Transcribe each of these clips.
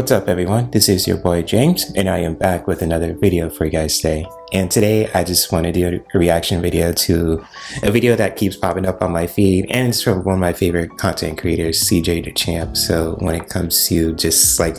What's up everyone, this is your boy James and I am back with another video for you guys today. And today I just want to do a reaction video to a video that keeps popping up on my feed, and it's from one of my favorite content creators, CJ the Champ. So when it comes to just like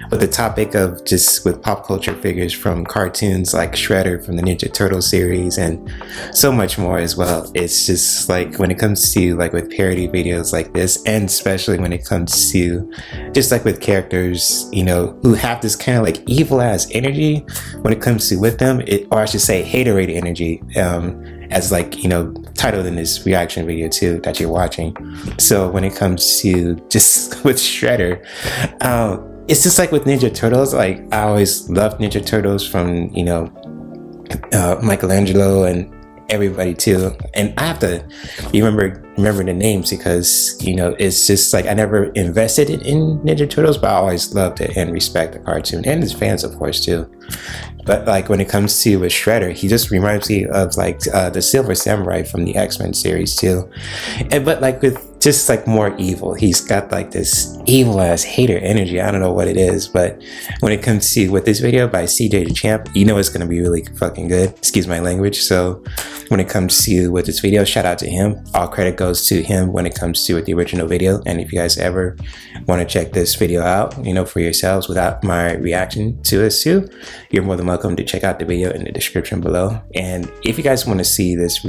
with the topic of just with pop culture figures from cartoons like Shredder from the Ninja Turtle series and so much more as well, it's just like when it comes to like with parody videos like this, and especially when it comes to just like with characters, you know, who have this kind of like evil ass energy when it comes to with them, or I should say haterade energy, as like, you know, titled in this reaction video too that you're watching. So when it comes to just with Shredder, it's just like with Ninja Turtles, like I always loved Ninja Turtles from, you know, Michelangelo and everybody too, and I have to remember the names because, you know, it's just like I never invested in Ninja Turtles, but I always loved it and respect the cartoon and his fans of course too. But like when it comes to with Shredder, he just reminds me of like the Silver Samurai from the X-Men series too, but like with just like more evil. He's got like this evil ass hater energy. I don't know what it is, but when it comes to with this video by CJ the Champ, you know it's gonna be really fucking good. Excuse my language. So when it comes to with this video, shout out to him. All credit goes to him when it comes to with the original video. And if you guys ever want to check this video out, you know, for yourselves without my reaction to it too, you're more than welcome to check out the video in the description below. And if you guys want to see this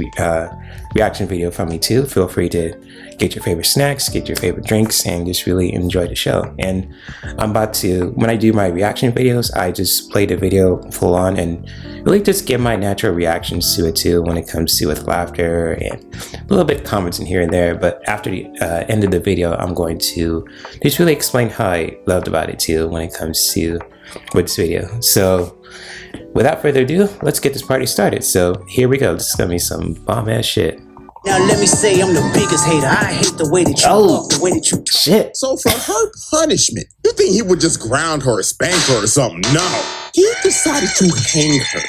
reaction video from me too, feel free to get your favorite snacks, get your favorite drinks, and just really enjoy the show. And I'm about to, when I do my reaction videos, I just play the video full on and really just give my natural reactions to it too when it comes to with laughter and a little bit of comments in here and there. But after the end of the video, I'm going to just really explain how I loved about it too when it comes to with this video. So without further ado, let's get this party started. So here we go. This is gonna be some bomb ass shit. Now let me say I'm the biggest hater. I hate the way that you walk, the way that you shit. So for her punishment, you think he would just ground her or spank her or something? No. He decided to hang her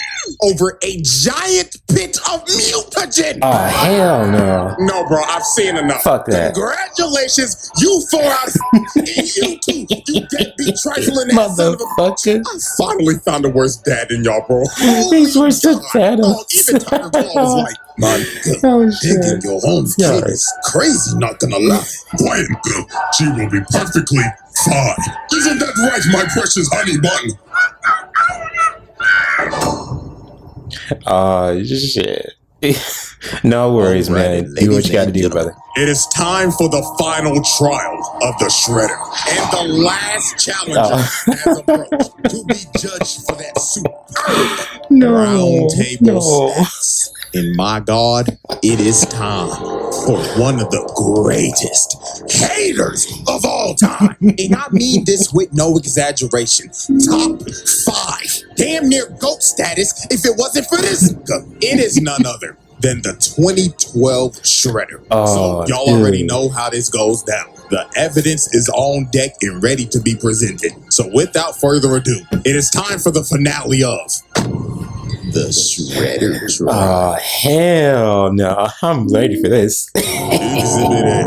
over a giant pit of mutagen. Oh, hell no. No, bro, I've seen enough. Fuck that. Congratulations, you 4 out of and you too. You deadbeat trifling ass son of a bitch. I finally found the worst dad in y'all, bro. These were so bad. Even Tucker Claw was like, my God, digging your own kid is crazy, not gonna lie. Quiet, girl. She will be perfectly fine. Isn't that right, my precious honey bun? Shit. No worries, man. Do what you gotta do, brother. It is time for the final trial of the Shredder. And the last challenger has approached to be judged for that superb round table sex. And my God, it is time for one of the greatest haters of all time. And I mean this with no exaggeration. Top 5. Damn near GOAT status if it wasn't for this. It is none other than the 2012 Shredder. So y'all already know how this goes down. The evidence is on deck and ready to be presented. So without further ado, it is time for the finale of the Shredder trial. Oh, hell no. I'm ready for this. Exhibit A.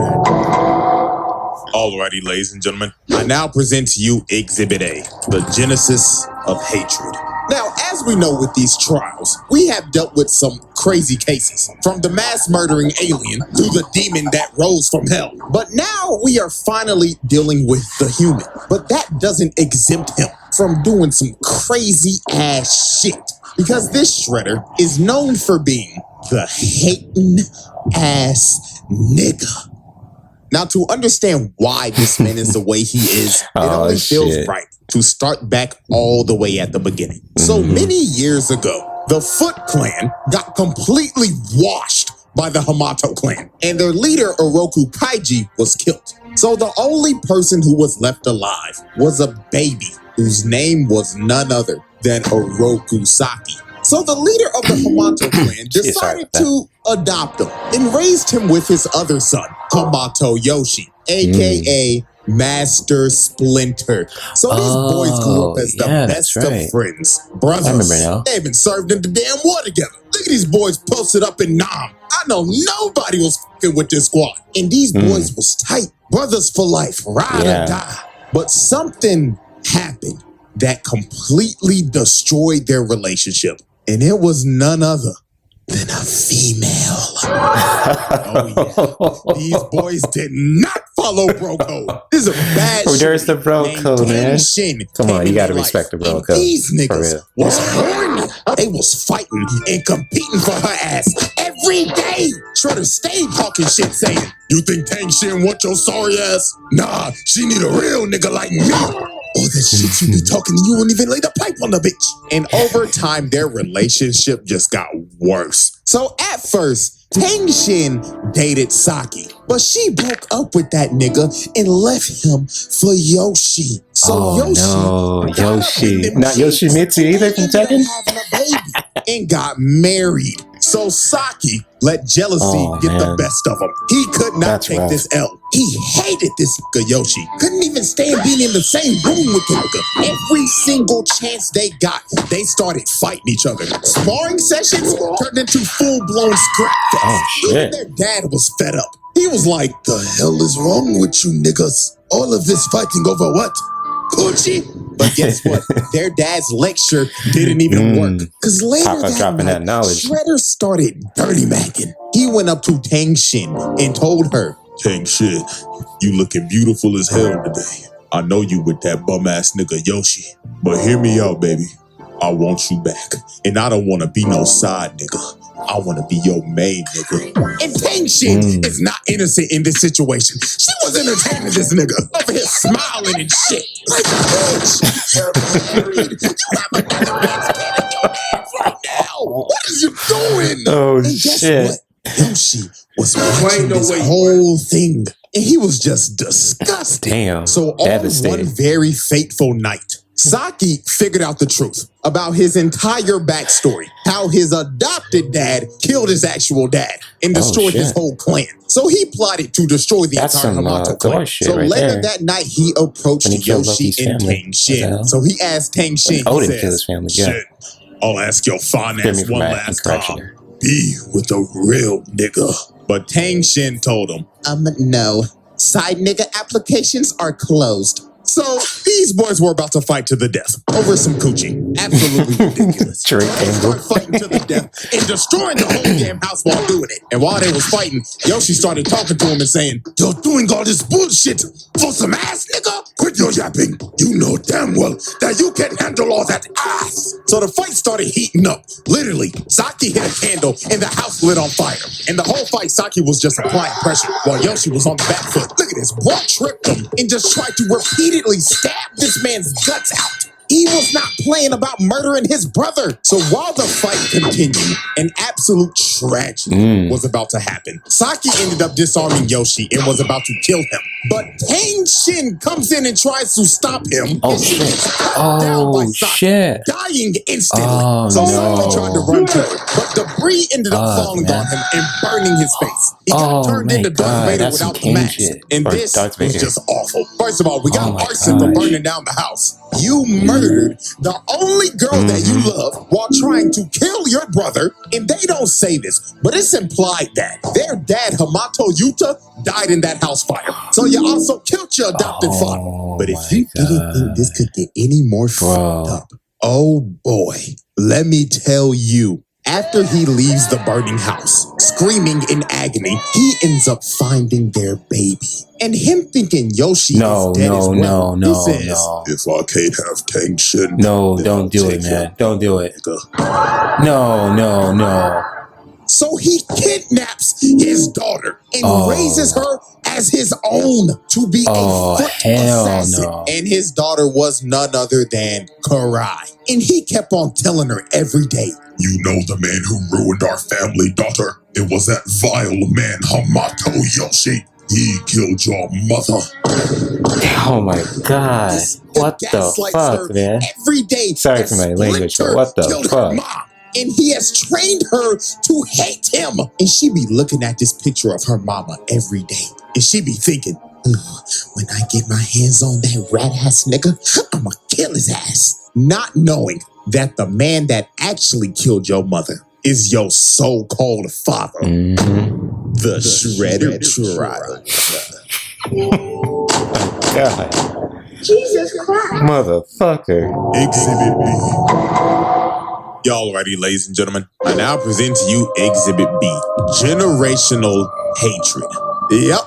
Alrighty, ladies and gentlemen, I now present to you Exhibit A, the genesis of hatred. Now, as we know with these trials, we have dealt with some crazy cases, from the mass murdering alien to the demon that rose from hell. But now we are finally dealing with the human. But that doesn't exempt him from doing some crazy ass shit, because this Shredder is known for being the hating ass nigga. Now, to understand why this man is the way he is, it only feels right to start back all the way at the beginning. So many years ago, the Foot Clan got completely washed by the Hamato clan, and their leader, Oroku Kaiji, was killed. So the only person who was left alive was a baby whose name was none other than Oroku Saki. So the leader of the Hamato clan decided to adopt him and raised him with his other son, Hamato Yoshi, aka Master Splinter. So these boys grew up as the best of friends, brothers. They even served in the damn war together. Look at these boys posted up in Nam. I know nobody was fucking with this squad. And these boys was tight. Brothers for life, ride or die. But something happened that completely destroyed their relationship. And it was none other than a female. Oh, yeah. These boys did not follow bro code. This is a bad shit. There's the bro code, man. Come on, you gotta respect the bro code. These niggas was horny. They was fighting and competing for her ass every day. Shredder stayed talking shit, saying, "You think Tang Shin want your sorry ass? Nah, she need a real nigga like me." All that shit you be talking, you won't even lay the pipe on the bitch. And over time, their relationship just got worse. So at first, Tang Shin dated Saki, but she broke up with that nigga and left him for Yoshi. So Yoshi. Not Yoshimitsu either from Tekken? And got married. So Saki let jealousy get the best of him. He could not take this L. He hated this nigga Yoshi. Couldn't even stand being in the same room with the nigga. Every single chance they got, they started fighting each other. Sparring sessions turned into full-blown scrap fest. Even their dad was fed up. He was like, "The hell is wrong with you niggas? All of this fighting over what? Coochie?" But guess what? Their dad's lecture didn't even work. Because later that night, Shredder started dirty macking. He went up to Tang Shin and told her, "Tang Shin, you looking beautiful as hell today. I know you with that bum ass nigga Yoshi. But hear me out, baby. I want you back. And I don't want to be no side nigga. I want to be your main nigga." And Tang Shin is not innocent in this situation. She was entertaining this nigga over here smiling and shit. Like, bitch, you're married. You have another man's kid in your hands right now. What is you doing? Oh, and guess what? Yoshi was watching this whole thing. And he was just disgusted. Damn. So on one very fateful night, Saki figured out the truth about his entire backstory, how his adopted dad killed his actual dad and destroyed his whole clan. So he plotted to destroy the entire Hamato clan. So later that night, he approached Yoshi and Tang Shin. So he asked Tang Shin, he says, "Shit, I'll ask your finance one last time. Be with a real nigga." But Tang Shin told him, "No, side nigga applications are closed." So these boys were about to fight to the death over some coochie. Absolutely ridiculous. Started fighting to the death and destroying the whole damn house while doing it. And while they was fighting, Yoshi started talking to him and saying, "You're doing all this bullshit for some ass, nigga? Quit your yapping. You know damn well that you can handle all that ass." So the fight started heating up. Literally, Saki hit a candle and the house lit on fire. And the whole fight, Saki was just applying pressure while Yoshi was on the back foot. Look at this. Bro tripped him and just tried to repeatedly stab this man's guts out. He was not playing about murdering his brother. So while the fight continued, an absolute tragedy was about to happen. Saki ended up disarming Yoshi and was about to kill him. But Tang Shin comes in and tries to stop him. Oh, shit. Oh, shit. Dying instantly. So Saki tried to run to him, but debris ended up falling on him and burning his face. He got turned into Darth Vader without the mask. And this was just awful. First of all, we got arson for burning down the house. You murdered the only girl that you love while trying to kill your brother. And they don't say this, but it's implied that their dad, Hamato Yuta, died in that house fire. So you also killed your adopted father. But if you didn't think this could get any more fucked up, oh boy, let me tell you. After he leaves the burning house, screaming in agony, he ends up finding their baby. And him thinking Yoshi is dead as well. He says, "If I can't have Tang Shin, don't do it, man. Don't do it. No. So he kidnaps his daughter and raises her as his own to be a foot assassin. And his daughter was none other than Karai. And he kept on telling her every day, "You know the man who ruined our family, daughter? It was that vile man, Hamato Yoshi. He killed your mother." Oh my God. What the fuck, man? Every day. Sorry for my language, but what the fuck? And he has trained her to hate him. And she be looking at this picture of her mama every day. And she be thinking, when I get my hands on that rat-ass nigga, I'ma kill his ass. Not knowing that the man that actually killed your mother is your so-called father. The Shredder trial. God. Jesus Christ. Motherfucker. Exhibit B. Y'all ready, ladies and gentlemen? I now present to you Exhibit B, generational hatred. Yep,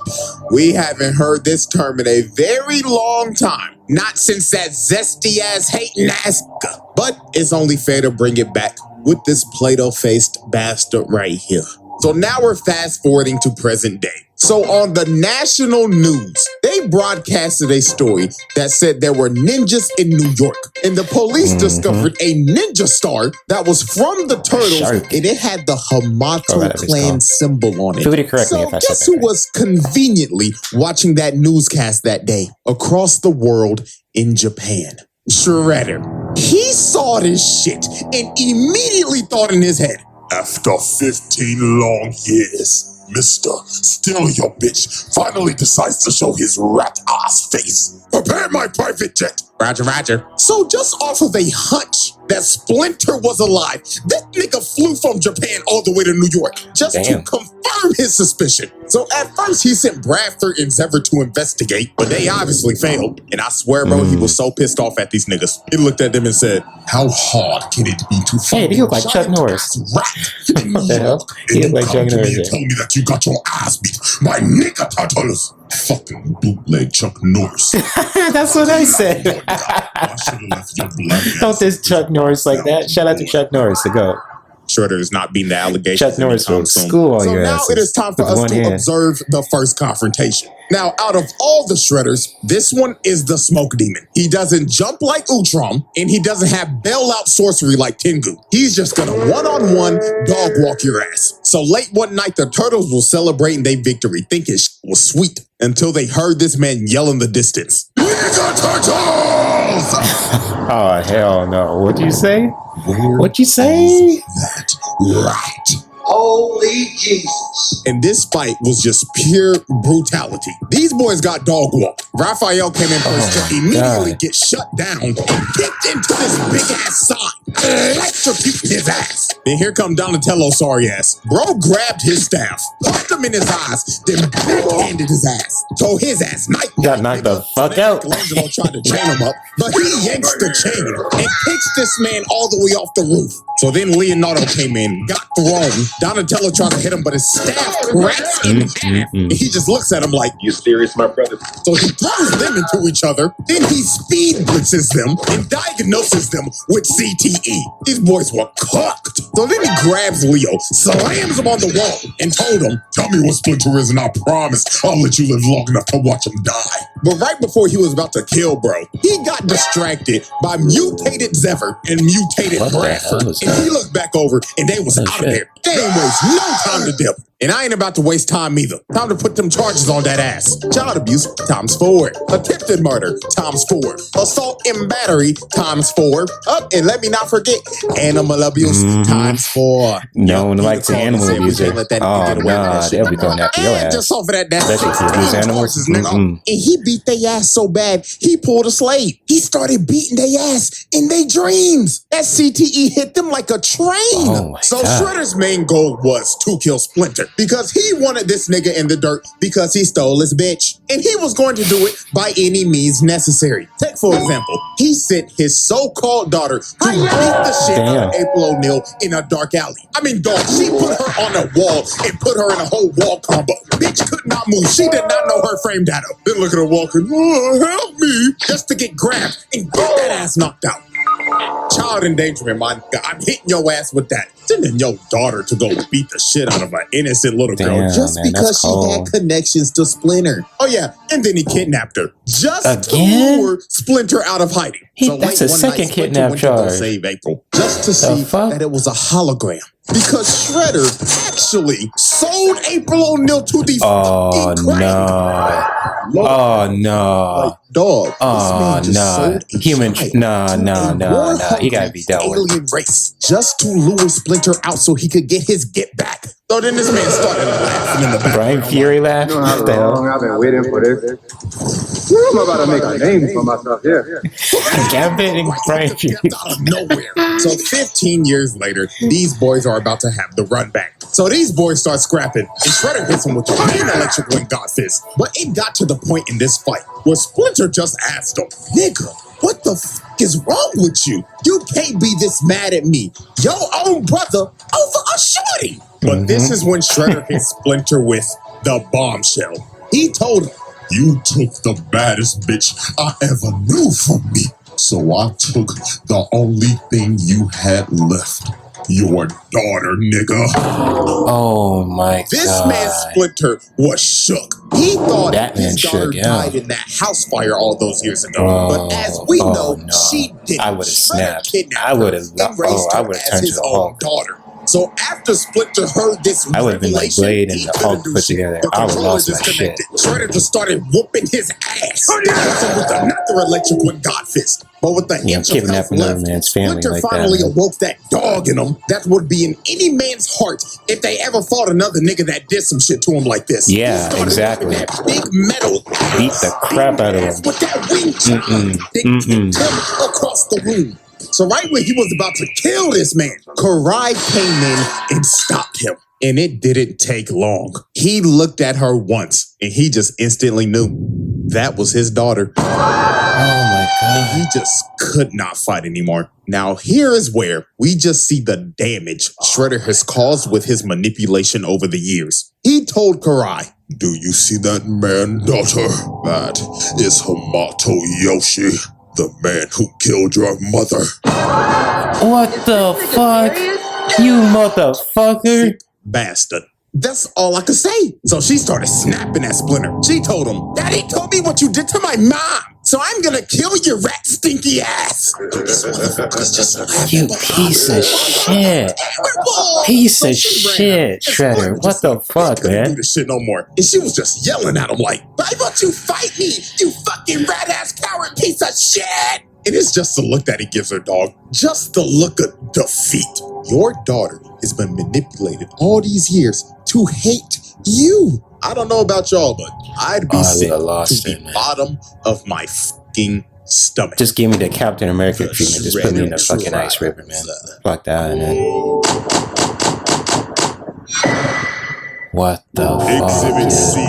we haven't heard this term in a very long time. Not since that zesty ass hating ass, but it's only fair to bring it back with this Play-Doh-faced bastard right here. So now we're fast forwarding to present day. So on the national news, they broadcasted a story that said there were ninjas in New York. And the police discovered a ninja star that was from the Turtles, and it had the Hamato clan symbol on it. So guess who was conveniently watching that newscast that day across the world in Japan? Shredder. He saw this shit and immediately thought in his head, after 15 long years, Mr. Still Your Bitch finally decides to show his rat-ass face. Prepare my private jet. Roger, roger. So just off of a hunch that Splinter was alive, that nigga flew from Japan all the way to New York just to confirm his suspicion. So at first he sent Bradford and Zever to investigate, but they obviously failed. And I swear, bro, he was so pissed off at these niggas. He looked at them and said, how hard can it be to find he look like Chuck Norris. Rat in New York? He look like Chuck Norris. And tell me that you got your ass beat by nigga turtles. Fucking bootleg Chuck Norris. That's what I said. I should have left your blood. Don't diss Chuck Norris like that. Shout out to Chuck Norris to go. Shredder is not being the allegation. Chuck Norris will school all your asses. So now it is time for us to observe the first confrontation. Now, out of all the Shredders, this one is the smoke demon. He doesn't jump like Utrom, and he doesn't have bailout sorcery like Tengu. He's just gonna one-on-one dog walk your ass. So late one night, the Turtles were celebrating their victory, thinking shit was sweet, until they heard this man yell in the distance. Nigga turtles! Oh, hell no. What'd you say? What'd you say? That right. Holy Jesus. And this fight was just pure brutality. These boys got dog walked. Raphael came in first to immediately get shut down and kicked into this big ass sign, electrocuting his ass. Then here come Donatello, sorry ass. Bro grabbed his staff, popped him in his eyes, then backhanded his ass. Told his ass, night. Got knocked the fuck out. Michelangelo tried to chain him up, but he yanks the chain and kicks this man all the way off the roof. So then Leonardo came in, got thrown. Donatello tries to hit him, but his staff cracks in half. And he just looks at him like, you serious, my brother? So he throws them into each other. Then he speed blitzes them and diagnoses them with CTE. These boys were cooked. So then he grabs Leo, slams him on the wall, and told him, tell me what Splinter is and I promise I'll let you live long enough to watch him die. But right before he was about to kill bro, he got distracted by mutated Zever and mutated Bradford. And he looked back over and they was out of there. They ain't waste no time to dip. And I ain't about to waste time either. Time to put them charges on that ass. Child abuse, ×4. Attempted murder, ×4. Assault and battery, ×4. Oh, and let me not forget, animal abuse, ×4. No one likes animal abuse. Oh, nah, they'll be going after your ass. Just off of that, abuse animals. And he beat their ass so bad, he pulled a slave. He started beating their ass in their dreams. That CTE hit them like a train. So Shredder's main goal was to kill Splinter, because he wanted this nigga in the dirt because he stole his bitch. And he was going to do it by any means necessary. Take, for example, he sent his so-called daughter to beat the shit out of April O'Neil in a dark alley. I mean, dog, she put her on a wall and put her in a whole wall combo. Bitch could not move. She did not know her frame data. Then look at her walking, oh, help me, just to get grabbed and get that ass knocked out. Child endangerment, my God. I'm hitting your ass with that. Sending your daughter to go beat the shit out of an innocent little girl just because she had connections to Splinter. Oh yeah, and then he kidnapped her just to lure Splinter out of hiding. That's a second kidnap charge. Save April just to see that it was a hologram. Because Shredder actually sold April O'Neil to the fucking crack. Oh no! Like, dog. Oh no! Human. No. He gotta be dealt with. Alien race just to lure Splinter out so he could get his get back. So then this man started laughing in the back. Brian Fury laugh. You know how long I've been waiting for this. I'm about to make a name for myself here. Gambit and Brian Fury. Out of nowhere. So 15 years later, these boys are about to have the run back. So these boys start scrapping, and Shredder hits him with the main electrical and God fist. But it got to the point in this fight where Splinter just asked him, "Nigga, what the f is wrong with you? You can't be this mad at me, your own brother, over a shorty." But this is when Shredder hit Splinter with the bombshell. He told him, You took the baddest bitch I ever knew from me. So I took the only thing you had left. Your daughter, nigga. Oh my god. this man Splinter was shook. He thought That man his daughter shook, yeah. died in that house fire all those years ago. But as we know, she didn't. I would've Shredder snapped. kidnapped I would've- her and raised I her would've as turned his to the own Hulk. daughter. So after Splinter heard this I would've been like revelation, Blade and he the couldn't Hulk do put shit. together. The I would've controller lost my shit. disconnected. Shredder just started whooping his ass. Then hit him with another electrical God fist. But with the Yeah, inch of health kidnapping another left, man's family Splinter like that, finally man. awoke that dog in him that would be in any man's heart if they ever fought another nigga that did some shit to him like this. Yeah, He started exactly. whipping That big metal Beat the crap out of him. with that wing chop. They kicked him across the room. So right when he was about to kill this man, Karai came in and stopped him. And it didn't take long. He looked at her once and he just instantly knew that was his daughter. Oh my god. He just could not fight anymore. Now here is where we just see the damage Shredder has caused with his manipulation over the years. He told Karai, Do you see that man, daughter? That is Hamato Yoshi, the man who killed your mother. What the fuck? You motherfucker. bastard. That's all I could say. So she started snapping at Splinter. She told him, "Daddy told me what you did to my mom, so I'm gonna kill your rat stinky ass." This motherfucker's just laughing. You piece of shit. Terrible. Piece So of she ran shit, and Shredder. Splinter What just the fuck, couldn't do man? this shit no more. And she was just yelling at him like, "Why won't you fight me, you fucking rat ass coward piece of shit?" And it's just the look that he gives her, dog. Just the look of defeat. Your daughter has been manipulated all these years to hate you. I don't know about y'all, but I'd be I sick would've lost to it, the man. bottom of my fucking stomach. Just give me the Captain America treatment. Just put me in the fucking ice river, man. Fuck that, man. What the fuck? Exhibit C.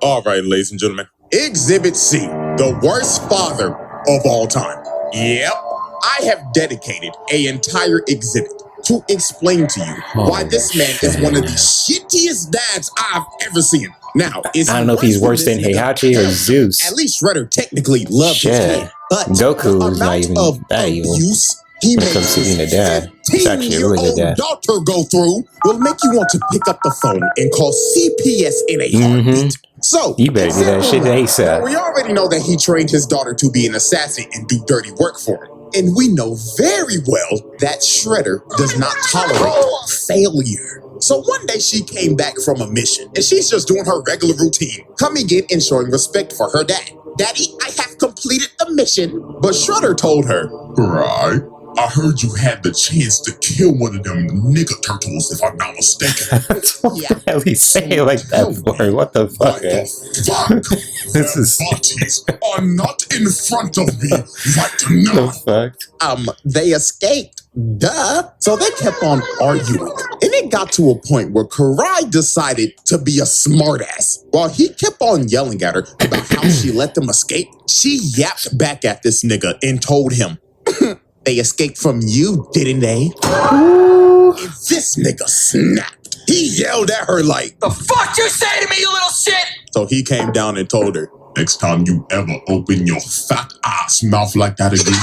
All right, ladies and gentlemen. Exhibit C, the worst father of all time. Yep, I have dedicated an entire exhibit to explain to you why this man is one of the shittiest dads I've ever seen. Now, is I don't know if he's worse than Heihachi or Zeus. At least Shredder technically loved his Shit. kid, but Goku the is not amount even of that evil abuse he when it made comes to being a dad. He's actually a really good 15-year-old dad. daughter go through will make you want to pick up the phone and call CPS in a heartbeat. So You better do that shit ASAP. we already know that he trained his daughter to be an assassin and do dirty work for him. And we know very well that Shredder does not tolerate failure. So one day she came back from a mission and she's just doing her regular routine, coming in and showing respect for her dad. "Daddy, I have completed the mission." But Shredder told her, Right. I heard you had the chance to kill one of them nigga turtles, if I'm not mistaken. What the hell he saying like that for? What the Why fuck, man? the fuck? This is Bodies are not in front of me right the now. fuck. they escaped. Duh. So they kept on arguing. And it got to a point where Karai decided to be a smartass. While he kept on yelling at her about how she let them escape, she yapped back at this nigga and told him, "They escaped from you, didn't they?" And this nigga snapped. He yelled at her like, The fuck you say to me, you little shit? so he came down and told her, Next time you ever open your fat ass mouth like that again,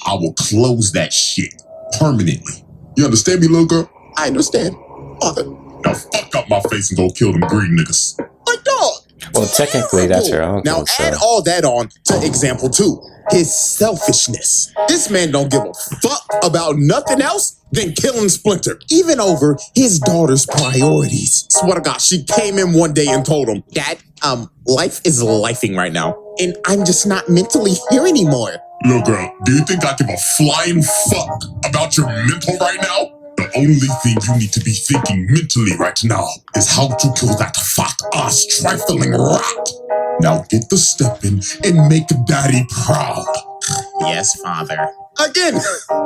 I will close that shit permanently. You understand me, little girl? "I understand, father." Now fuck up my face and go kill them green niggas. Like, dog. Well, technically, that's her uncle. Now So. add all that on to example 2. His selfishness. This man don't give a fuck about nothing else than killing Splinter, even over his daughter's priorities. Swear to God, she came in one day and told him, "Dad, life is lifing right now, and I'm just not mentally here anymore." Little girl, do you think I give a flying fuck about your mental right now? The only thing you need to be thinking mentally right now is how to kill that fat-ass trifling rat. Now get the step in and make daddy proud. Yes, father. Again,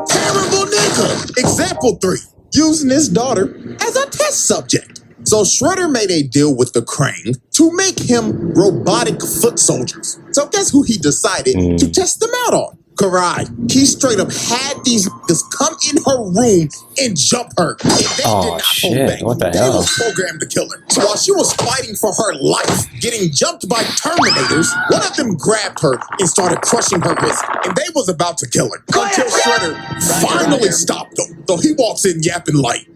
terrible nigga. Example 3. Using his daughter as a test subject. So Shredder made a deal with the Krang to make him robotic foot soldiers. So guess who he decided to test them out on? Karai. He straight up had these niggas come in her room and jump her. And they did not hold back. What the They hell? was programmed to kill her. So while she was fighting for her life, getting jumped by Terminators, one of them grabbed her and started crushing her wrist. And they was about to kill her. Until Shredder finally stopped them. So he walks in yapping like,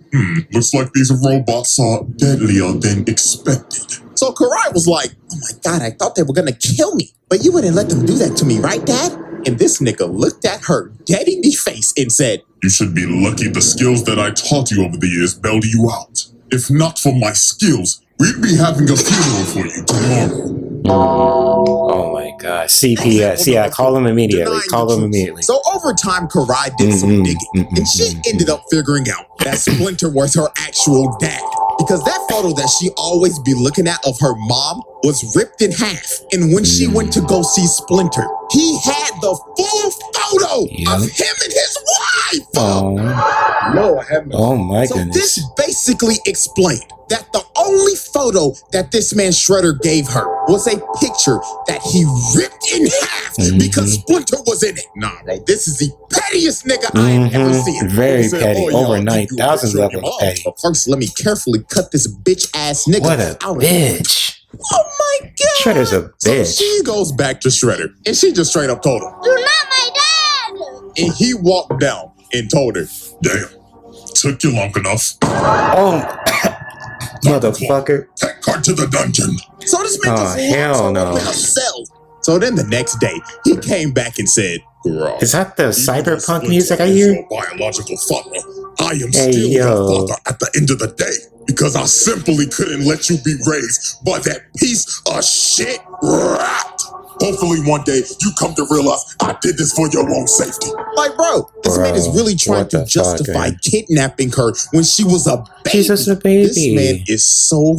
Looks like these robots are deadlier than expected. So Karai was like, oh my God, I thought they were gonna kill me. But you wouldn't let them do that to me, right, Dad? And this nigga looked at her dead in the face and said, You should be lucky the skills that I taught you over the years bailed you out. If not for my skills, we'd be having a funeral for you tomorrow. Oh my God. CPS. Yeah, call him immediately. Call him immediately. So over time, Karai did some digging, and she ended up figuring out that Splinter was her actual dad. Because that photo that she always be looking at of her mom was ripped in half. And when she went to go see Splinter, he had the full photo of him and his wife. Lord have mercy. Oh my So goodness. this basically explained that the only photo that this man Shredder gave her was a picture that he ripped in half because Splinter was in it. Nah, bro, this is the pettiest nigga I have ever seen. Very He said, petty. "Oh, Over y'all, 9,000 you a picture of level your mom. petty. But first, let me carefully cut this bitch ass nigga What a out of bitch. Oh my God. Shredder's a So bitch. she goes back to Shredder and she just straight up told him. You're not my dad! And he walked down and told her, Damn, took you long enough. Oh, motherfucker. Take her to the dungeon. so this man just hell locks her no. up in a cell. So then the next day, he came back and said, Girl, Is that the even though cyberpunk music I Splinter is hear? your biological father, I am Hey, still yo. your father at the end of the day. Because I simply couldn't let you be raised by that piece of shit rat. Hopefully one day you come to realize I did this for your own safety. like, bro, this man is really trying what the to justify fuck, man? kidnapping her when she was a baby. She's just a baby. This man is so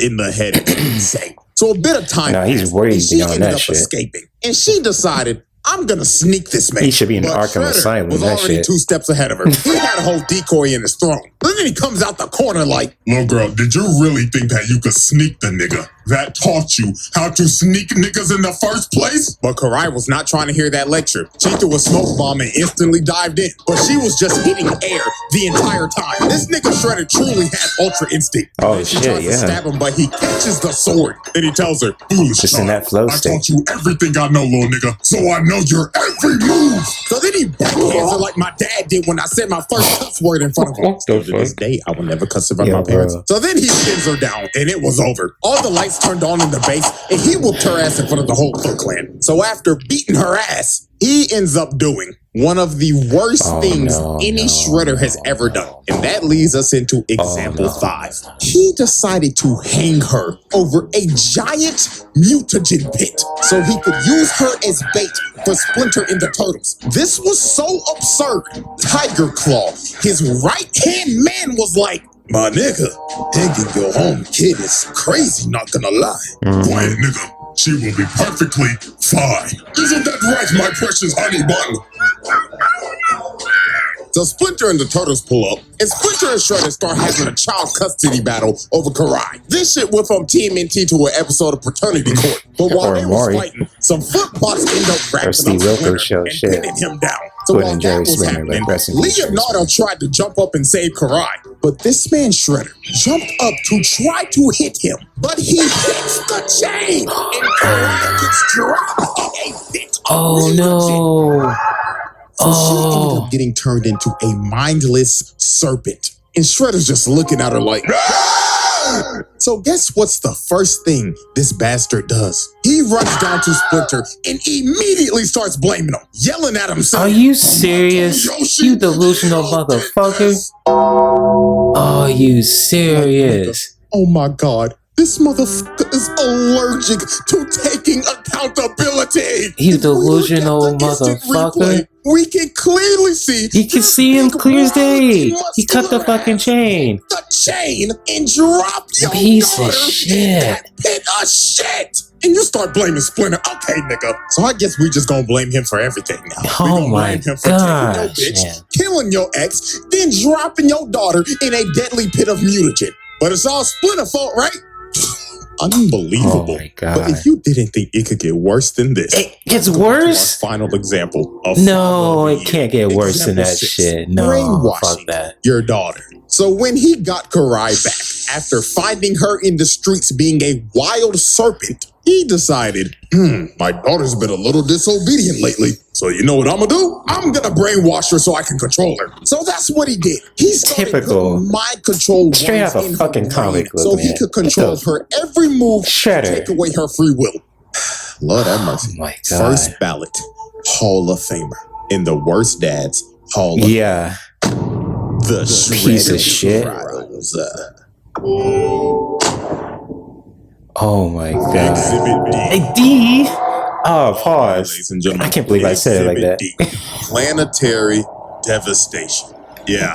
in the head and insane. So a bit of time No, he's passed, way and she beyond ended that up shit. escaping. And she decided, I'm gonna sneak this man. He should be in But Arkham Shredder Asylum, was that already shit. 2 steps ahead of her. He had a whole decoy in his throne. But then he comes out the corner like, Little girl, did you really think that you could sneak the nigga? That taught you how to sneak niggas in the first place? but Karai was not trying to hear that lecture. She threw a smoke bomb and instantly dived in. But she was just hitting air the entire time. This nigga Shredder truly had ultra instinct. Oh, And she shit, tries to yeah. stab him, but he catches the sword. Then he tells her, Foolish Just in child. that flow I state. taught you everything I know, little nigga, so I know your every move. So then he backhands her like my dad did when I said my first cuss word in front of him. What the Still to this fuck? day, I will never cuss in front Yeah, of my parents. bro. So then he pins her down, and it was over. All the lights turned on in the base, and he whooped her ass in front of the whole Foot Clan. So after beating her ass, he ends up doing one of the worst things any Shredder has ever done. And that leads us into example 5. He decided to hang her over a giant mutagen pit so he could use her as bait for Splinter and the Turtles. This was so absurd. Tiger Claw, his right-hand man, was like, my nigga, hanging your home kid is crazy, not gonna lie. Quiet, nigga. She will be perfectly fine. Isn't that right, my precious honey bun? So Splinter and the Turtles pull up, and Splinter and Shredder start having a child custody battle over Karai. This shit went from TMNT to an episode of Paternity Court. But while Or they Maury. was fighting, some footbots end up wrapping Steve up Wilkos Splinter show and shit. pinning him down. So Good while and that Jerry was Springer, happening, but rest in peace, Jerry Leonardo tried to jump up and save Karai. But this man Shredder jumped up to try to hit him. But he hits the chain, and Karai gets dropped in a pit of Oh mutagen. no. So she ended Oh. up getting turned into a mindless serpent. And Shredder's just looking at her like, So guess what's the first thing this bastard does? He runs down to Splinter and immediately starts blaming him, yelling at him Are saying, you serious? You delusional motherfucker. Are you serious? Oh my God, this motherfucker is allergic to taking accountability. You If we look at delusional the instant motherfucker. replay, we can clearly see. You can this see him big, clear as day. wily, He cut the muscular fucking ass chain. the chain and drop your Piece of daughter shit. in that pit of shit. And you start blaming Splinter. Okay, nigga. So I guess we just gonna blame him for everything now. We Oh gonna my blame him for taking your gosh, bitch, man. killing your ex, then dropping your daughter in a deadly pit of mutagen. But it's all Splinter's fault, right? Unbelievable. Oh my God. But if you didn't think it could get worse than this, It gets go to worse? our final example of No, father of it the can't year. get worse than Example that 6, shit. No, brainwashing fuck that. your daughter. So when he got Karai back after finding her in the streets being a wild serpent, he decided, my daughter's been a little disobedient lately. So you know what I'm gonna do? I'm gonna brainwash her so I can control her. So that's what he did. He started Typical. putting mind control Straight words out of in her fucking brain comic book, so he man. could control Get the her every move and Shredder. take away her free will. Lord have mercy. Oh my God. First ballot Hall of Famer in the worst dads Hall of Yeah. the Piece of Shredder shit. Trials. Oh my God. Exhibit D. Hey, D. Oh, pause. Ladies and gentlemen, I can't believe I said it like that. Exhibit D. Planetary devastation. Yeah,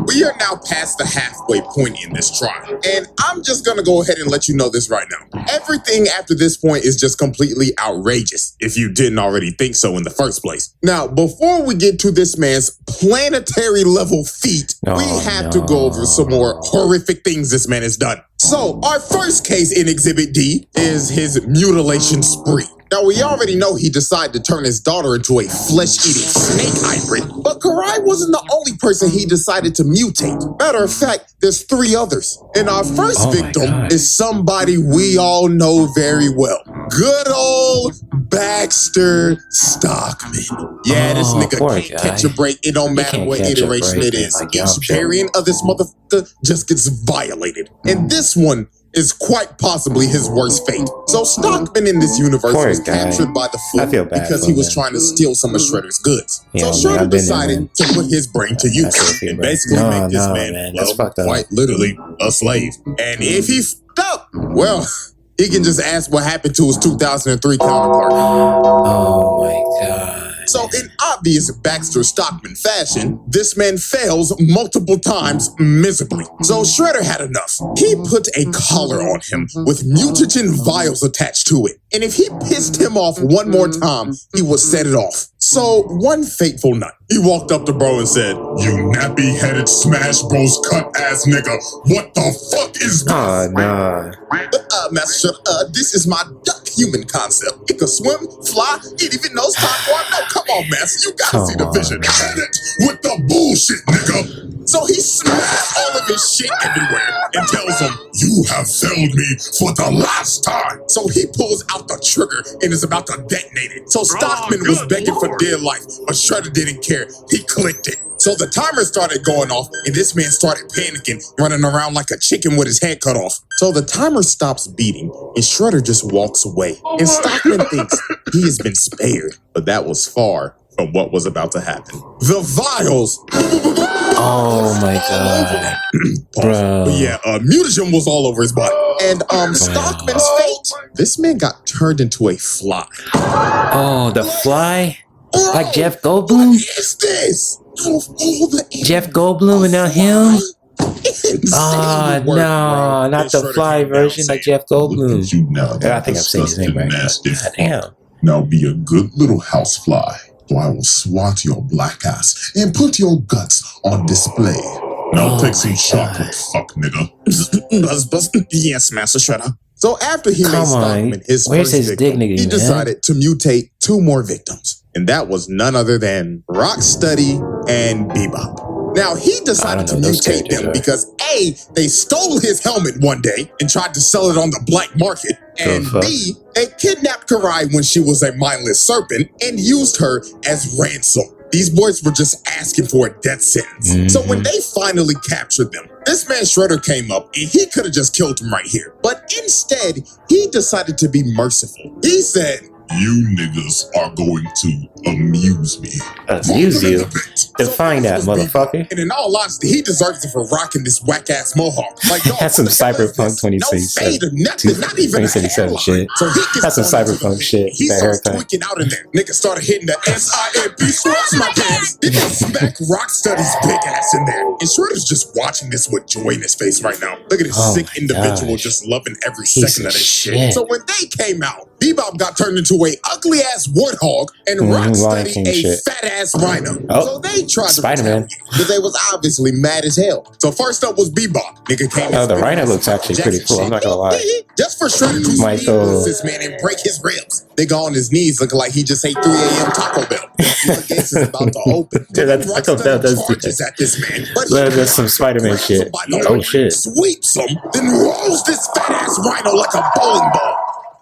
we are now past the halfway point in this trial. And I'm just gonna go ahead and let you know this right now. Everything after this point is just completely outrageous, if you didn't already think so in the first place. Now, before we get to this man's planetary level feat, we have to go over some more horrific things this man has done. So, our first case in Exhibit D is his mutilation spree. Now, we already know he decided to turn his daughter into a flesh-eating snake hybrid, but Karai wasn't the only person he decided to mutate. Matter of fact, there's 3 others. And our first victim is somebody we all know very well. Good old Baxter Stockman. Yeah, this nigga can't catch a break. It don't matter what iteration it is. Each variant of this motherfucker just gets violated. And this one is quite possibly his worst fate. So Stockman in this universe was captured by the Foot because he was trying to steal some of Shredder's goods. So Shredder decided to put his brain to use and basically make this man, quite literally, a slave. And if he f***ed up, well, he can just ask what happened to his 2003 counterpart. Oh my God. So in obvious Baxter Stockman fashion, this man fails multiple times miserably. So Shredder had enough. He put a collar on him with mutagen vials attached to it. And if he pissed him off one more time, he would set it off. So one fateful night, he walked up to bro and said, "You nappy-headed Smash Bros cut-ass nigga, what the fuck is this?" Oh, nah. Master Shredder, this is my duck human concept. It can swim, fly, it even knows taekwondo. No, come on, Master, you gotta see the vision. Hit it with the bullshit, nigga. So he smashed all of his shit everywhere and tells him, "You have failed me for the last time." So he pulls out the trigger and is about to detonate it. So Stockman was begging for dear life, but Shredder didn't care. He clicked it. So the timer started going off, and this man started panicking, running around like a chicken with his head cut off. So the timer stops beating, and Shredder just walks away. And Stockman thinks he has been spared, but that was far from what was about to happen. The vials. Oh my God. Bro. But yeah, mutagen was all over his body. And Stockman's fate, this man got turned into a fly. Oh, the fly? Like Jeff Goldblum? What is this? Out of all the Jeff Goldblum and now him? Ah, no, not the fly version like Jeff Goldblum. You now, Yeah, I think I've seen his name right now. nasty. God damn. Now be a good little housefly, or I will swat your black ass and put your guts on display. Now take some chocolate, fuck nigga. Yes, Master Shredder. So after he made Come on. Stockman his Where's first his victim, dignity, he man? decided to mutate 2 more victims. And that was none other than Rocksteady and Bebop. Now, he decided to mutate them because A, they stole his helmet one day and tried to sell it on the black market, and B, they kidnapped Karai when she was a mindless serpent and used her as ransom. These boys were just asking for a death sentence. So when they finally captured them, this man Shredder came up and he could have just killed him right here. But instead, he decided to be merciful. He said, You niggas are going to amuse me. Abuse you? Define that, motherfucker. And in all honesty, he deserves it for rocking this whack ass mohawk. Like, dog, That's some what the hell is cyberpunk this? No 2077 fade or nothing, not even a 2077 hairline. shit. So he gets That's some thrown into cyberpunk the shit, He that starts haircut. tweaking out in there. Niggas started hitting the SIMP sweats my pants. Then they smack Rocksteady's big ass in there. And Shredder's just watching this with joy in his face right now. Look at this Oh sick my individual gosh. just loving every Piece second of of this shit. shit. So when they came out, Bebop got turned into a ugly ass warthog and Lion Rocksteady King a shit. fat ass rhino. Oh, So they tried to Spider-Man. retaliate, but they was obviously mad as hell. So first up was Bebop. Nigga came Oh, in the spinning rhino some looks actually Jackson pretty cool, I'm shit. not gonna lie. Just for Shredder to Might speed go- boost this man and break his ribs. Nigga on his knees looking like he just ate 3 a.m. Taco Bell. The gates is about to open. Yeah, that Taco Bell does do charges that. at this man, but That's some Spider-Man grabs shit. him by the Oh leg, shit. sweeps him, then rolls this fat ass rhino like a bowling ball.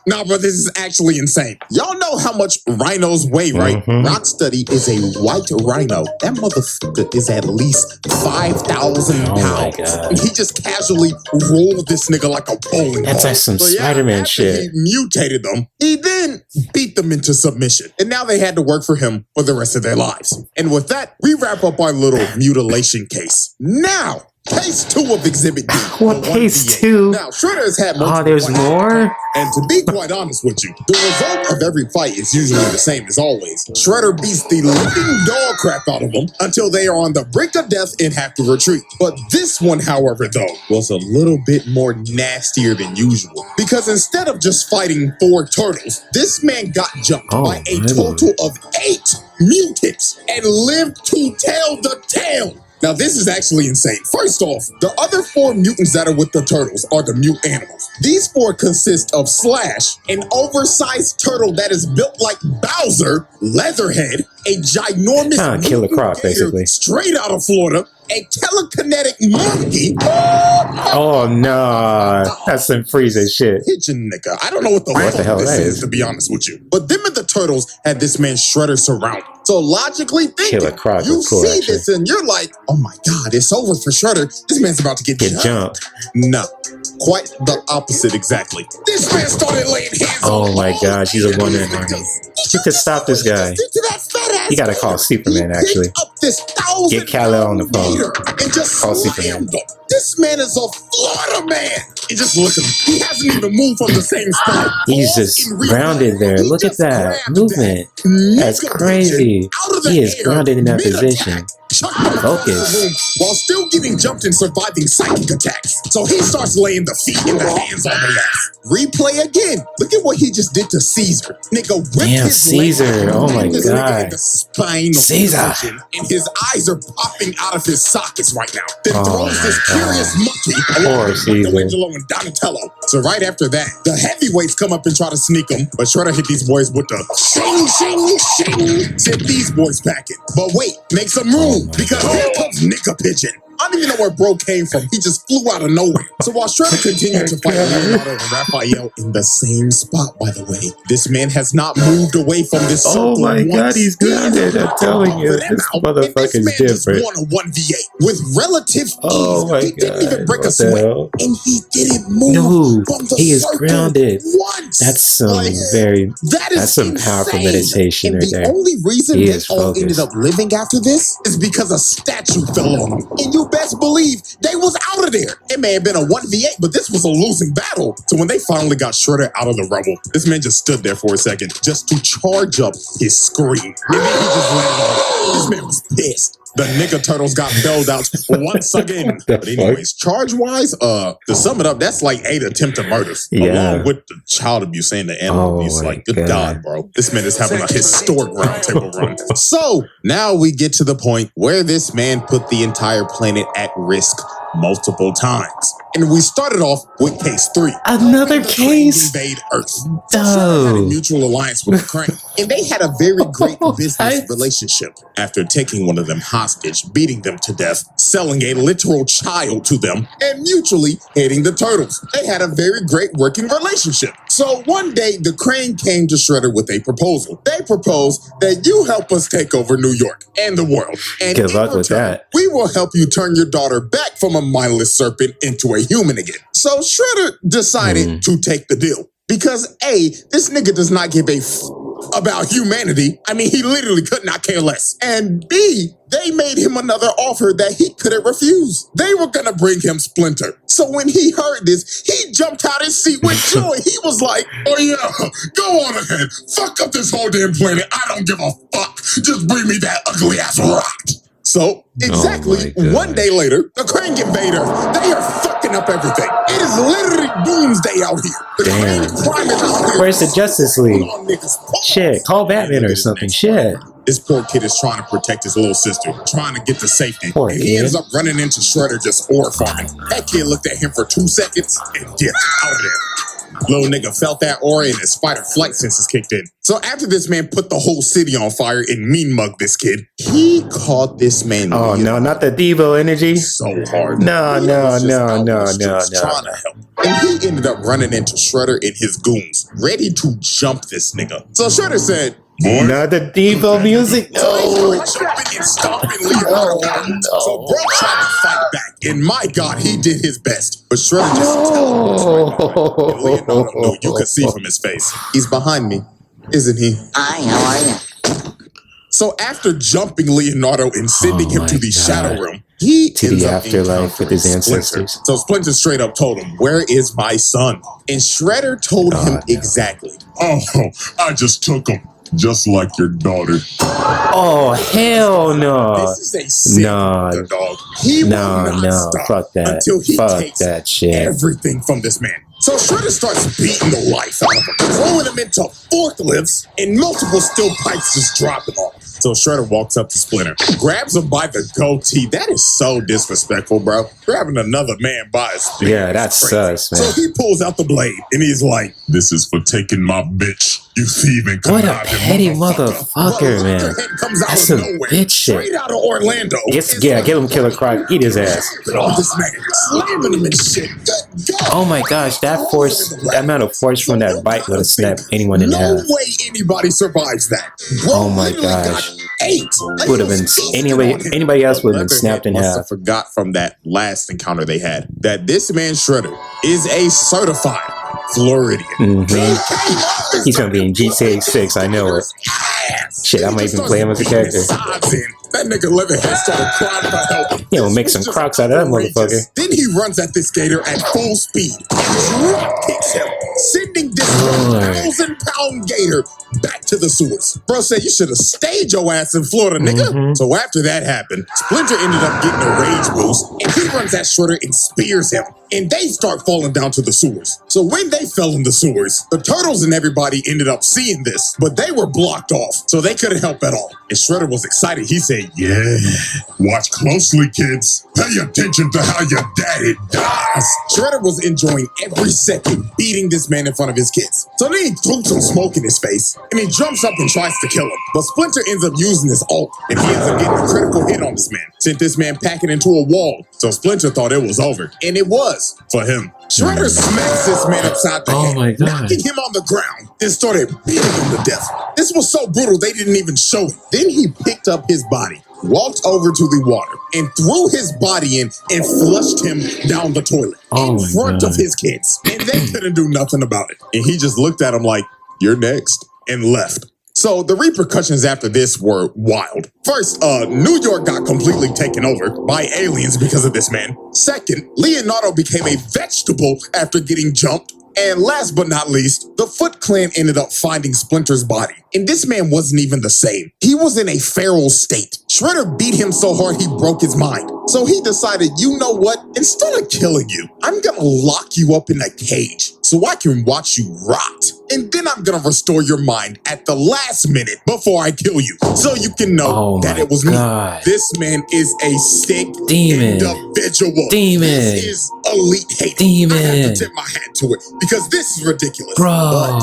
Nah, bro, this is actually insane. Y'all know how much rhinos weigh, right? Rocksteady is a white rhino. That motherfucker is at least 5,000 Oh my pounds. God. And he just casually rolled this nigga like a bowling That's ball. like some So yeah, Spider-Man after shit. He mutated them. He then beat them into submission. And now they had to work for him for the rest of their lives. And with that, we wrap up our little mutilation case. Now, case 2 of Exhibit D. What the case 1v8. 2? Now, Shredder has had multiple Oh, there's fights. more? And to be quite honest with you, the result of every fight is usually the same as always. Shredder beats the living dog crap out of them until they are on the brink of death and have to retreat. But this one, however, though, was a little bit more nastier than usual. Because instead of just fighting 4 turtles, this man got jumped by a my total of 8 mutants and lived to tell the tale. Now, this is actually insane. First off, the other 4 mutants that are with the turtles are the mute animals. These 4 consist of Slash, an oversized turtle that is built like Bowser, Leatherhead, a ginormous Killer Croc, gator basically. straight out of Florida, a telekinetic monkey, Oh no, that's some freezing shit. pigeon nigga. I don't know what the What the hell this that is, is? to be honest with you. But them and the turtles had this man Shredder surrounded. So logically thinking, Killer Croc you was cool, see actually. this and you're like, oh my God, it's over for Shredder. This man's about to get Get jumped. No, quite the opposite exactly. This man started laying hands Oh on my all gosh, he's a the wonder niggas. army. You could stop this guy. You gotta call Superman, He actually. picked up this 1,000 Get Kal-El on the phone. meter and just Call slammed Superman. him. This man is a Florida man. And just look at him. He hasn't even moved from the same spot. He's All just in replay. grounded there. He Look at just that grabbed movement. that That's nigga crazy. pigeon out of the He is air grounded in that mid-attack, position. chucked him across the Focus. room while still getting jumped and surviving psychic attacks. So he starts laying the feet and the hands on their ass. Replay again. Look at what he just did to Caesar. Nigga whipped Damn, his leg Caesar. out, Oh my landed this nigga God. in the spinal Caesar. position, and his eyes are popping out of his sockets right now. Then Oh throws this my curious God. monkey Poor along with Caesar. Michelangelo and Donatello. So right after that, the heavyweights come up and try to sneak him, but Shredder hit these boys with the shing, shing, shing. Sent these boys packing. But wait, make some room, because here comes Nigga Pigeon. I don't even know where bro came from. He just flew out of nowhere. So while Shredder continued to fight Leonardo and Raphael in the same spot, by the way, this man has not moved away from this circle Oh my God, once. he's grounded. I'm telling you, this motherfucker's man just different. won a 1v8 with relative ease. Oh my He didn't even God, break a what the sweat. hell? And he didn't move Dude, from the he is circle grounded. once. That's some Like, very, that is that's some powerful insane. meditation And right the there. only reason He they is all ended focused. up living after this is because a statue fell on them. And you best believe they was out of there. It may have been a 1v8, but this was a losing battle. So when they finally got Shredder out of the rubble, this man just stood there for a second just to charge up his scream. And then he just landed on it. This man was pissed. The nigga turtles got bailed out once again. The But anyways, charge-wise, to sum it up, that's like 8 attempted murders. Yeah. Along with the child abuse and the animal Oh abuse. my Like, good God. God, bro. This man is having a historic roundtable run. So, now we get to the point where this man put the entire planet at risk multiple times. And we started off with case 3. Another The case? Crane invade Earth. Dude. Shredder had a mutual alliance with the Crane. And they had a very great business What? relationship. After taking one of them hostage, beating them to death, selling a literal child to them, and mutually hating the turtles. They had a very great working relationship. So one day, the Crane came to Shredder with a proposal. They proposed that you help us take over New York and the world. And Good in luck with return, that. we will help you turn your daughter back from a mindless serpent into a human again. So Shredder decided to take the deal. Because A, this nigga does not give a about humanity. I mean, he literally could not care less. And B, they made him another offer that he couldn't refuse. They were gonna bring him Splinter. So when he heard this, he jumped out his seat with joy. He was like, Oh yeah, go on ahead. Fuck up this whole damn planet. I don't give a fuck. Just bring me that ugly ass rock. so exactly one day later, the Krang Invader, they are fucking up everything. It is literally doomsday out here. The Krang crime is out here. Where's the Justice League? Come on, niggas. Shit, call Batman or something. Shit. This poor kid is trying to protect his little sister, trying to get to safety. Poor and he kid. ends up running into Shredder just horrified. That kid looked at him for 2 seconds and dipped out of there. Little nigga felt that aura and his fight or flight senses kicked in. So after this man put the whole city on fire and mean mugged this kid, he caught this man. Oh no, not the Devo energy. So hard. No. Trying to help. And he ended up running into Shredder and his goons, ready to jump this nigga. So Shredder said, Not the Devo music. No. Jumping and stomping Leonardo out. So bro tried to fight back, and my God, he did his best. But Shredder just teleported. And Leonardo knew, you could see from his face. He's behind me, isn't he? Hi, how are you? So after jumping Leonardo and sending him to the Shadow Realm, he To ends the up afterlife with his encountering ancestors. Splinter. So Splinter straight up told him, "Where is my son?" And Shredder told him exactly. Oh, I just took him. Just like your daughter. Oh hell no. This is a sick dog. He will not stop fuck that. until he Fuck takes that shit. everything from this man. So Shredder starts beating the life out of him, throwing him into forklifts, and multiple steel pipes just dropping off. So Shredder walks up to Splinter, grabs him by the goatee. That is so disrespectful, bro. Grabbing another man by his beard. Yeah, that's sus, man. So he pulls out the blade, and he's like, This is for taking my bitch. You thieving What a conniving petty motherfucker. motherfucker, man. Leatherhead comes out That's of some nowhere, bitch shit. straight out of Orlando. Give him Killer Croc. Eat his ass. On this man, slamming him and shit. Good God. Oh my gosh, that amount of force from that bite would have snapped anyone in No half. way anybody survives that. Bro, Oh my literally got gosh. 8. Like, Would have been anybody else would have been snapped in Must half. have forgot from that last encounter they had that this man Shredder is a certified Floridian. Mm-hmm. He's gonna be in GTA 6. I know it. Shit, I might even play him as a character. That nigga Leatherhead started crying for help. You know, make some crocs out of that motherfucker. Then he runs at this gator at full speed and drop kicks him, sending this 1,000-pound gator back to the sewers. Bro said you should have stayed your ass in Florida, nigga. So after that happened, Splinter ended up getting a rage boost, and he runs at Shredder and spears him. And they start falling down to the sewers. So when they fell in the sewers, the turtles and everybody ended up seeing this, but they were blocked off, so they couldn't help at all. And Shredder was excited. He said, Yeah. Watch closely, kids. Pay attention to how your daddy dies. Shredder was enjoying every second beating this man in front of his kids. So then he threw some smoke in his face, and he jumps up and tries to kill him. But Splinter ends up using his ult, and he ends up getting a critical hit on this man. Sent this man packing into a wall. So Splinter thought it was over, and it was for him. Shredder smacks this man upside the head, my God. knocking him on the ground, then started beating him to death. This was so brutal they didn't even show it. Then he picked up his body, walked over to the water, and threw his body in and flushed him down the toilet in front of his kids. And they couldn't do nothing about it. And he just looked at him like, "You're next," and left. So the repercussions after this were wild. First, New York got completely taken over by aliens because of this man. Second, Leonardo became a vegetable after getting jumped. And last but not least, the Foot Clan ended up finding Splinter's body. And this man wasn't even the same. He was in a feral state. Shredder beat him so hard he broke his mind. So he decided, you know what? Instead of killing you, I'm gonna lock you up in a cage so I can watch you rot. And then I'm gonna restore your mind at the last minute before I kill you. So you can know that it was me. This man is a sick individual. This is elite hate. I have to tip my hat to it because this is ridiculous. But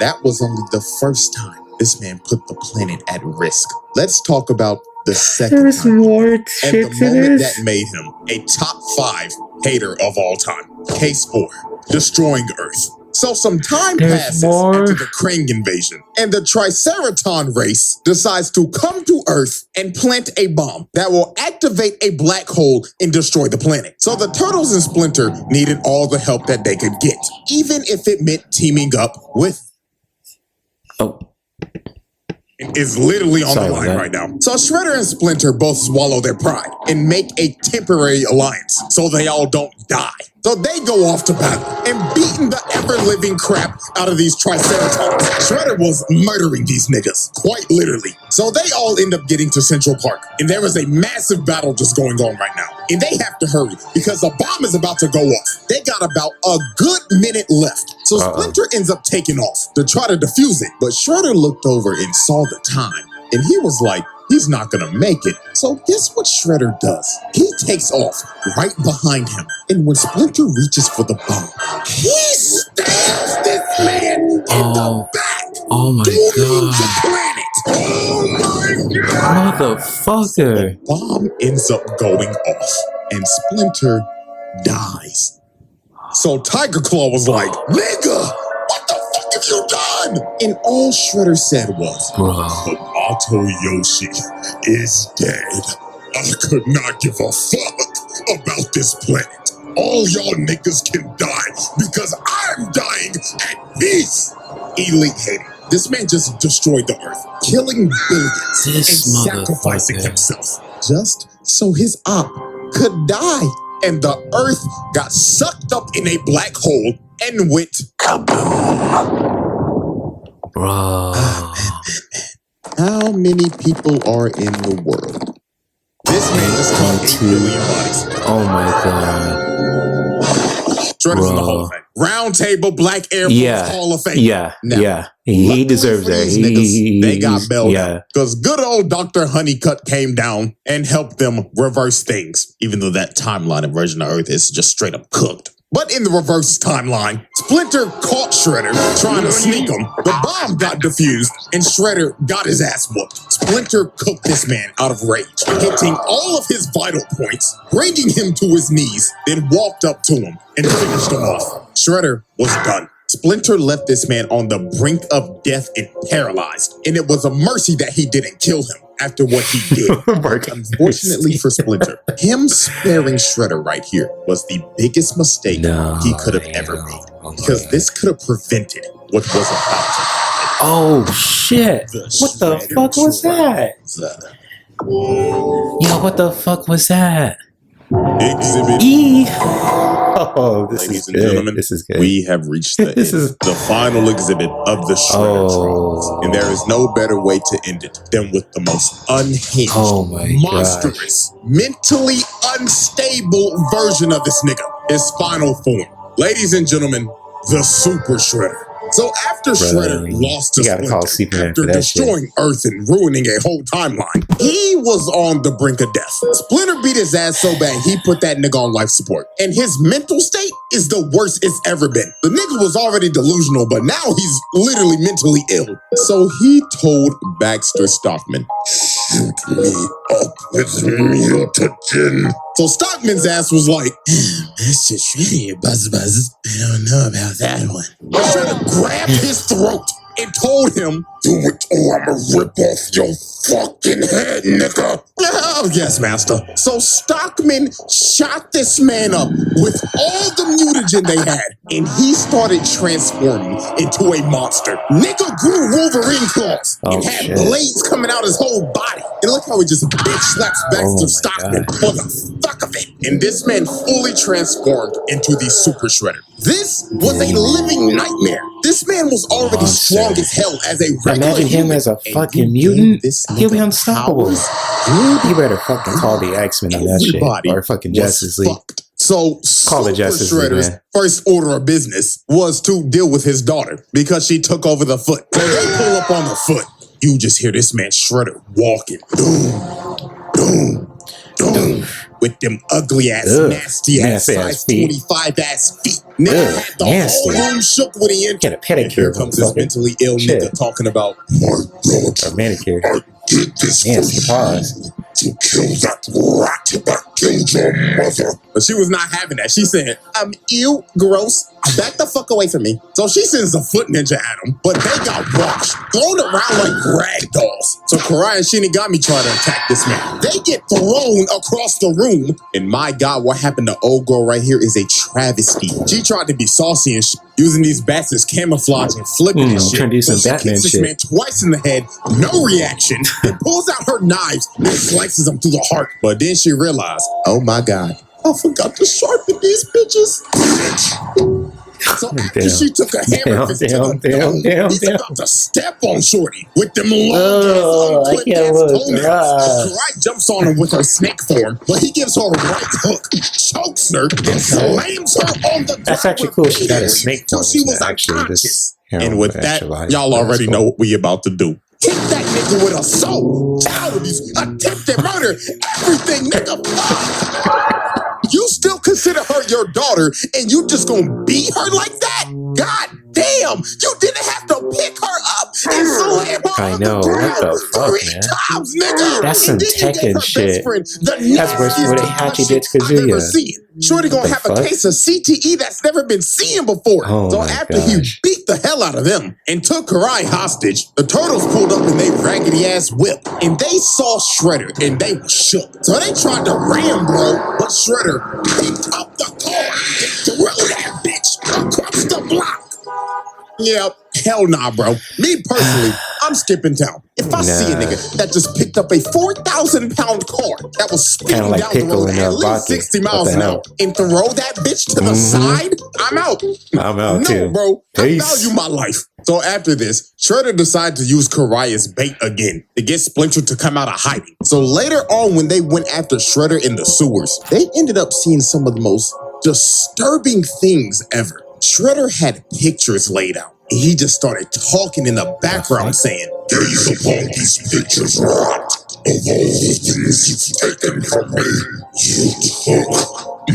that was only the first time this man put the planet at risk. Let's talk about the second There's time. more And shit the to moment this. that made him a top 5 hater of all time. Case 4, destroying Earth. So some time passes after the Krang invasion, and the Triceraton race decides to come to Earth and plant a bomb that will activate a black hole and destroy the planet. So the Turtles and Splinter needed all the help that they could get, even if it meant teaming up with is literally on Sorry the about line that. right now. So Shredder and Splinter both swallow their pride and make a temporary alliance so they all don't die. So they go off to battle and beating the ever-living crap out of these Triceratons. Shredder was murdering these niggas, quite literally. So they all end up getting to Central Park, and there is a massive battle just going on right now. And they have to hurry because a bomb is about to go off. They got about a good minute left. So Splinter ends up taking off to try to defuse it. But Shredder looked over and saw the time, and he was like, he's not gonna make it. So guess what Shredder does? He takes off right behind him. And when Splinter reaches for the bomb, he stabs this man in the back. Oh my Dooming the god. planet. Oh my god. Motherfucker. Bomb ends up going off, and Splinter dies. So Tiger Claw was like, nigga, what the fuck have you done? And all Shredder said was, Bro. Yamato Yoshi is dead. I could not give a fuck about this planet. All y'all niggas can die because I'm dying at peace. Elite hater. This man just destroyed the earth, killing billions This and sacrificing motherfucker. himself just so his op could die. And the earth got sucked up in a black hole and went Bro. How many people are in the world? This man just killed 8 billion bodies. Oh my god. Shredder's in the Bro. Hall of Fame. Round Table Black Air Force Yeah. Hall of Fame. Yeah. Now, Yeah. He luckily deserves for that. these niggas, they got he's- bailed yeah. out. Because good old Dr. Honeycutt came down and helped them reverse things, even though that timeline and version of Earth is just straight up cooked. But in the reverse timeline, Splinter caught Shredder trying to sneak him. The bomb got defused, and Shredder got his ass whooped. Splinter cooked this man out of rage, hitting all of his vital points, bringing him to his knees, then walked up to him and finished him off. Shredder was done. Splinter left this man on the brink of death and paralyzed, and it was a mercy that he didn't kill him after what he did. Unfortunately for Splinter, him sparing Shredder right here was the biggest mistake he could have ever made, because this could have prevented what was about to happen. Oh shit. What the fuck was that? Yo, what the fuck was that? Exhibit. Oh, this Ladies is and good. gentlemen, This is good. we have reached the This end, is- the final exhibit of the Shredder trials, Oh. and there is no better way to end it than with the most unhinged, Oh my monstrous, mentally unstable version of this nigga, his final form. Ladies and gentlemen, the Super Shredder. So after Shredder lost to you gotta call Splinter, Superman after for that shit. destroying Earth and ruining a whole timeline, he was on the brink of death. Splinter beat his ass so bad he put that nigga on life support. And his mental state is the worst it's ever been. The nigga was already delusional, but now he's literally mentally ill. So he told Baxter Stockman, Shoot me up with mutagen. so Stockman's ass was like, Mr. Shredder, Buzz. I don't know about that one. But Shredder grabbed his throat and told him, Do it or I'ma rip off your fucking head, nigga. oh, yes, master. So Stockman shot this man up with all the mutagen they had, and he started transforming into a monster. Nigga grew Wolverine claws and had shit. blades coming out his whole body. And look how he just bitch slaps Baxter my Stockman God. for the fuck of it. And this man fully transformed into the Super Shredder. This was a living nightmare. This man was already strong as hell as a regular Imagine him human. as a And fucking you mutant. gave this He'll be nigga unstoppable. powers. You better fucking call the X-Men on that shit. Everybody Or fucking was Justice League. fucked. So Call the Super Justice League, Shredder's man. first order of business was to deal with his daughter because she took over the foot. So they pull up on the foot. You just hear this man Shredder walking. Doom. With them ugly ass, Ugh, nasty ass, nasty ass size feet. 25 ass feet. Nigga Ugh, had the nasty. whole room shook when he entered. Get a pedicure, And here comes this motherfucker. mentally ill Shit. nigga talking about, My God, Or manicure. I did this Nasty for pause. you to kill that rat back killed your mother. But she was not having that. She said, ew, gross. Back the fuck away from me. So she sends a foot ninja at him, but they got washed, thrown around like rag dolls. So Karai and Shinigami try to attack this man. They get thrown across the room. And my God, what happened to old girl right here is a travesty. She tried to be saucy and using these bats as camouflage and flipping and shit. Trying to do some so she Batman kicks this shit. man twice in the head, no reaction, and pulls out her knives and slices him through the heart. But then she realized, oh my God, I forgot to sharpen these bitches. So after she took a hammer fist to the dome, he's about to step on Shorty with them long ass toenails. Karai jumps on him with her snake form, but he gives her a right hook, chokes her, and slams her on the ground. That's actually cool. She got a snake form. So she was unconscious. And with that, y'all already know what we about to do. Hit that nigga with assault, child abuse, attempted murder, everything, nigga. You still consider her your daughter, and you just gonna beat her like that? God damn! You didn't have to pick her up and slam her I on know. the What ground the fuck, 3 man? times, nigga. That's some And then you gave Tekken her shit. best friend the That's worse than what nastiest Hachi did to I've ever Kazuya. seen. Shorty gonna have a case of CTE that's never been seen before. Oh so my after he gosh. beat the hell out of them and took Karai hostage, the turtles pulled up in their raggedy ass whip, and they saw Shredder, and they were shook. So they tried to ram bro, but Shredder picked up the car and threw that bitch across the block. Yep, hell nah, bro. Me personally, I'm skipping town. If I see a nigga that just picked up a 4,000-pound car that was speeding like down the road Piccolo at and least Baki. 60 What miles the an hell? hour and throw that bitch to the side, I'm out. I'm out No, too. bro. Peace. I value my life. So after this, Shredder decided to use Karai as bait again to get Splinter to come out of hiding. So later on, when they went after Shredder in the sewers, they ended up seeing some of the most disturbing things ever. Shredder had pictures laid out, and he just started talking in the background saying, Gaze upon these pictures, rot. Of all the things you've taken from me, you took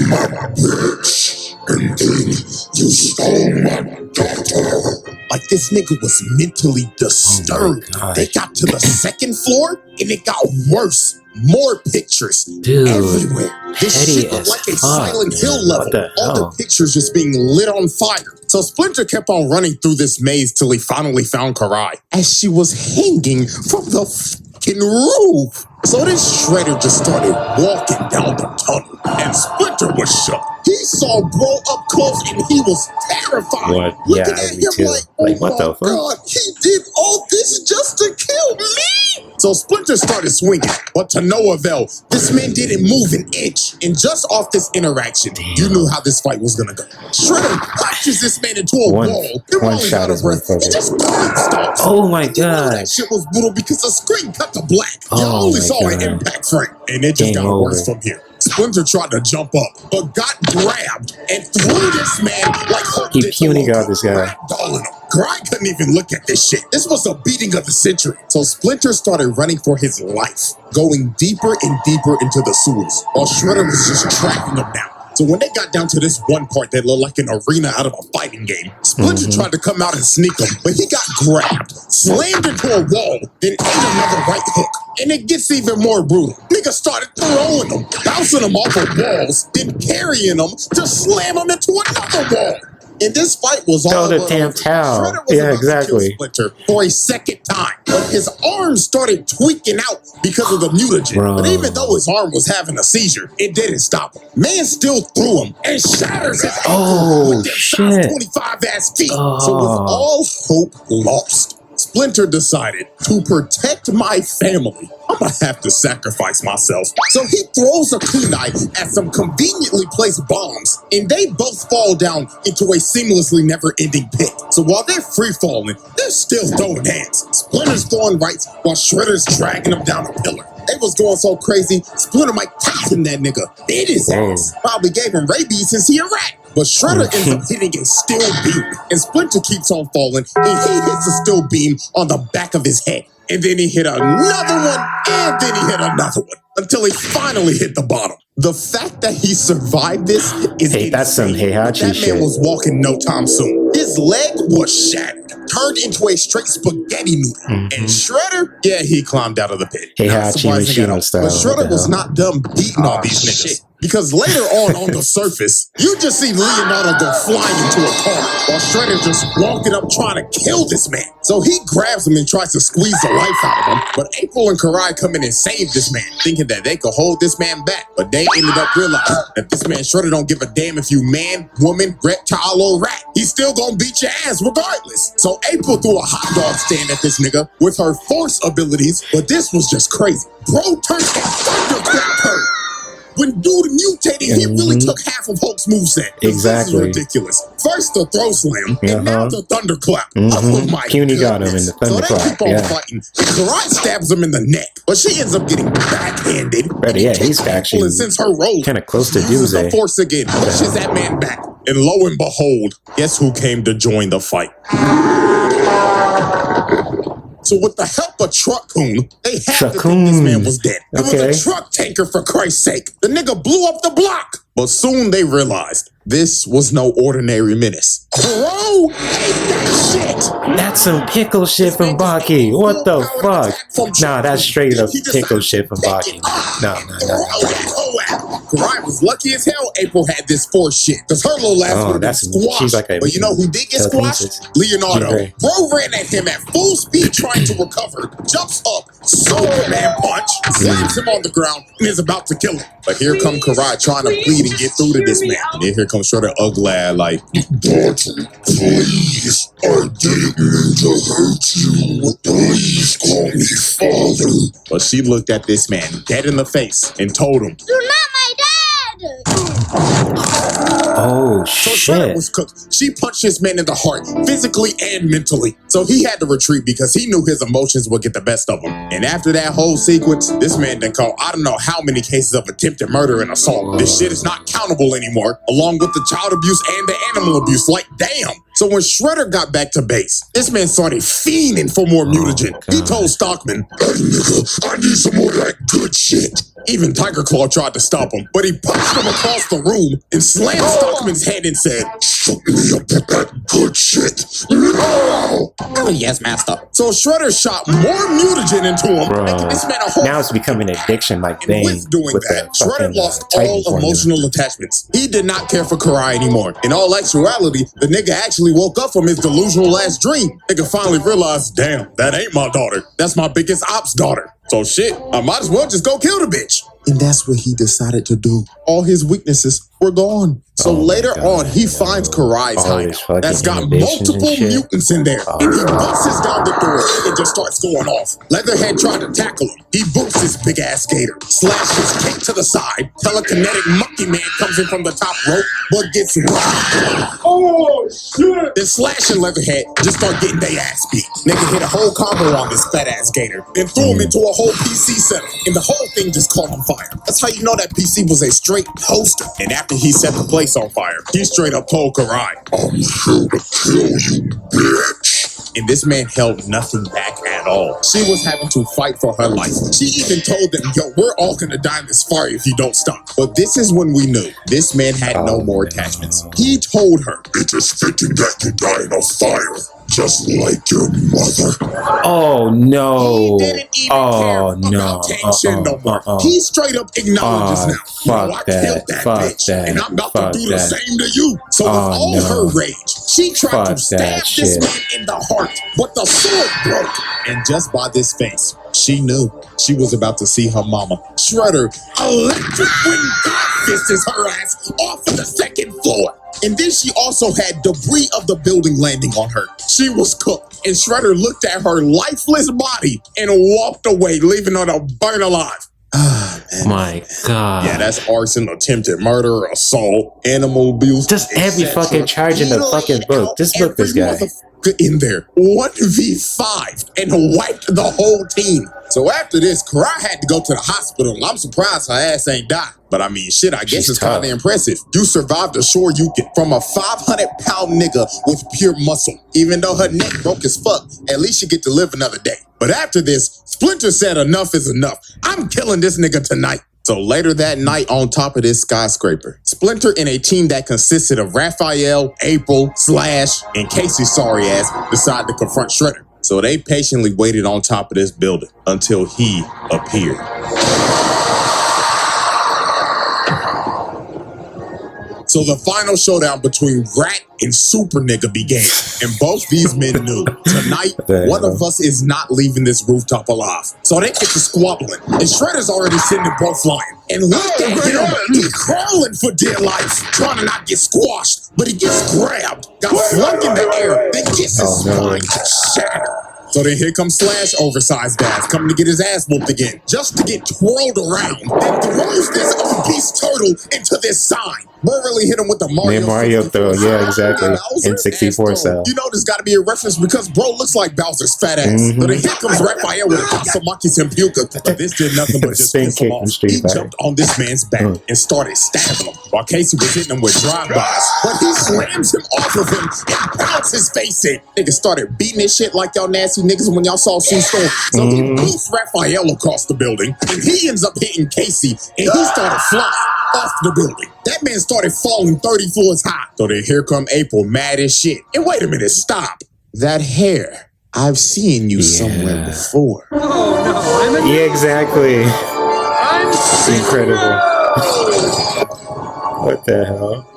my bitch, and then you stole my daughter. like this nigga was mentally disturbed. Oh They got to the second floor, and it got worse. More pictures Dude, everywhere. This petty shit looked as like a fuck, Silent Hill man. level. What the All hell? the pictures just being lit on fire. So Splinter kept on running through this maze till he finally found Karai as she was hanging from the fucking roof. So then Shredder just started walking down the tunnel, and Splinter was shook. He saw bro up close, and he was terrified. What? Looking Yeah, at me him too. like, oh Like, what my the fuck? God, he did all this just to kill me? So Splinter started swinging, but to no avail. This man didn't move an inch, and just off this interaction, you knew how this fight was gonna go. Shredder punches this man into a wall. And while he's shot out of is breath, he motherfucker. just stomps. Oh my You know that gosh. shit was brutal because the screen cut to black. Oh Y'all only my saw an God. impact frame, and it just Game got worse over. from here. Splinter tried to jump up, but got grabbed and threw this man like Hulk He did to puny Loki, got this guy. ragdolling him. Karai couldn't even look at this shit. This was a beating of the century. So Splinter started running for his life, going deeper and deeper into the sewers, while Shredder was just tracking him down. So when they got down to this one part that looked like an arena out of a fighting game, Splinter tried to come out and sneak him, but he got grabbed, slammed into a wall, then ate another right hook. And it gets even more brutal. Nigga started throwing him, bouncing him off of walls, then carrying him to slam him into another wall. And this fight was all the but damn over. towel. Shredder was Yeah, about to kill exactly. Splinter for a second time, but his arm started tweaking out because of the mutagen. Bro. But even though his arm was having a seizure, it didn't stop him. Man still threw him and shatters his Oh, with their size shit. 25 ass feet. So Oh. with all hope lost, Splinter decided to protect my family, I'm gonna have to sacrifice myself. So he throws a kunai at some conveniently placed bombs, and they both fall down into a seamlessly never-ending pit. So while they're free-falling, they're still throwing hands. Splinter's throwing rights while Shredder's dragging them down a pillar. They was going so crazy, Splinter Mike Tyson that nigga bit his ass. Probably gave him rabies since he a rat. But Shredder ends up hitting a steel beam, and Splinter keeps on falling, and he hits a steel beam on the back of his head. And then he hit another one, and then he hit another one, until he finally hit the bottom. The fact that he survived this is Hey, that's some insane. Heihachi That shit. man was walking no time soon. His leg was shattered. turned into a straight spaghetti noodle. And Shredder, yeah, he climbed out of the pit. Hey, Not Hachi surprising at all. Machino style. But Shredder What the was hell? not done beating all these niggas. Because later on the surface, you just see Leonardo go flying into a car while Shredder just walking up trying to kill this man. So he grabs him and tries to squeeze the life out of him. But April and Karai come in and save this man, thinking that they could hold this man back. But they ended up realizing that this man Shredder don't give a damn if you man, woman, reptile, or rat. He's still gonna beat your ass regardless. So April threw a hot dog stand at this nigga with her force abilities, but this was just crazy. Bro turned a thunderclap turd. When dude mutated, he really took half of Hulk's moveset. Exactly. This is ridiculous. First the throw slam, and now the thunderclap. Oh my Puny got him in the So they thunderclap. keep on fighting. Karai stabs him in the neck, but she ends up getting backhanded. But yeah, he's actually And since her role, kind of close to uses the Doomsday. force again, pushes that man back. And lo and behold, guess who came to join the fight? So with the help of Truck-kun, they had to think this man was dead. It was a truck tanker, for Christ's sake. The nigga blew up the block. But soon they realized this was no ordinary menace. Bro, ain't that shit? That's some pickle shit from Baki. What the fuck? Nah, that's straight up pickle shit from Baki. No. Karai was lucky as hell April had this force shit, because her little ass would have been squashed. She's like a But you know who did get squashed? Leonardo. Bro ran at him at full speed trying to recover, jumps up, Superman punch, slams him on the ground, and is about to kill him. But here come Karai trying to plead and get through to this man. And then here comes Shredder ugly like, Baki, please, I didn't mean to hurt you. Please call me father. But she looked at this man dead in the face and told him, You're not my dad! Oh, so Shredder shit. was cooked. She punched this man in the heart, physically and mentally. So he had to retreat because he knew his emotions would get the best of him. And after that whole sequence, this man done caught I don't know how many cases of attempted murder and assault. This shit is not countable anymore, along with the child abuse and the animal abuse. Like, damn. So when Shredder got back to base, this man started fiending for more mutagen. He told Stockman, Hey nigga, I need some more of that good shit. even Tiger Claw tried to stop him, but he punched him across the room and slammed Stockman's head and said, Shoot me up with that good shit. No! Oh, yes, master. So Shredder shot more mutagen into him, making this man a whole... Now it's becoming an addiction like And Bane with doing with that, the Shredder fucking lost Titan all formula. emotional attachments. He did not care for Karai anymore. In all actuality, the nigga actually woke up from his delusional last dream. Nigga finally realized, damn, that ain't my daughter. That's my biggest ops daughter. So shit, I might as well just go kill the bitch. And that's what he decided to do. All his weaknesses were gone. So later on, he finds Karai's hideout that's got multiple mutants in there. And he busts down the door and just starts going off. Leatherhead tried to tackle him. He boots his big ass gator, slashes kick to the side. Telekinetic monkey man comes in from the top rope, but gets rocked. Oh shit! Then Slash and Leatherhead just start getting their ass beat. Nigga hit a whole combo on this fat ass gator, then threw him into a whole PC setup, and the whole thing just caught on fire. That's how you know that PC was a straight toaster. And after he set the place on fire, he straight up told Karai, I'm here to kill you, bitch. and this man held nothing back at all. She was having to fight for her life. She even told them, yo, we're all gonna die in this fire if you don't stop. But this is when we knew this man had no more attachments. He told her, It is fitting that you die in a fire, just like your mother. Oh no! he didn't even care about Tang-Shin no more. He straight up acknowledges now. Fuck I that, killed that fuck bitch, that, and I'm about fuck to do that. the same to you. So with all her rage, she tried Fuck to stab that this shit. man in the heart, but the sword broke. And just by this face, she knew she was about to see her mama. Shredder, electric wind fists her ass off of the second floor. And then she also had debris of the building landing on her. She was cooked, and Shredder looked at her lifeless body and walked away, leaving her to burn alive. My God! Yeah, that's arson, attempted murder, assault, animal abuse. Just every etc. fucking charge in the He fucking laid book. out Just look this every guy. motherfucker in there, 1v5, and wiped the whole team. So after this, Karai had to go to the hospital, and I'm surprised her ass ain't died. But I mean, shit, I guess She's it's kind tough. of impressive. You survived a shore you get from a 500-pound nigga with pure muscle. Even though her neck broke as fuck, at least she get to live another day. But after this, Splinter said enough is enough. I'm killing this nigga tonight. So later that night on top of this skyscraper, Splinter and a team that consisted of Raphael, April, Slash, and Casey's sorry ass decided to confront Shredder. So they patiently waited on top of this building until he appeared. So the final showdown between Rat and Super Nigga began, and both these men knew tonight one of us is not leaving this rooftop alive. So they get to squabbling, and Shredder's already sitting in both flying. And look at him, he's crawling for dear life, trying to not get squashed, but he gets grabbed, got flung in the air, then gets his spine shattered. So then here comes Slash, oversized ass, coming to get his ass whooped again, just to get twirled around, then throws this obese turtle into this sign. Bro really hit him with the Mario throw, yeah, exactly. In 64 cell. You know there's got to be a reference because bro looks like Bowser's fat ass. So then here comes Raphael with a Tatsumaki Senpuka, but this did nothing but just piss him off. He jumped on this man's back and started stabbing him, while Casey was hitting him with drive-bys. But he slams him off of him and pounds his face in. Niggas started beating his shit like y'all nasty niggas when y'all saw Sue Storm. So he boosts Raphael across the building, and he ends up hitting Casey, and he started flying off the building. That man started falling 30 floors high. So then here come April, mad as shit. And wait a minute, stop. That hair, I've seen you somewhere before. Oh, no. Yeah, exactly. Incredible. What the hell?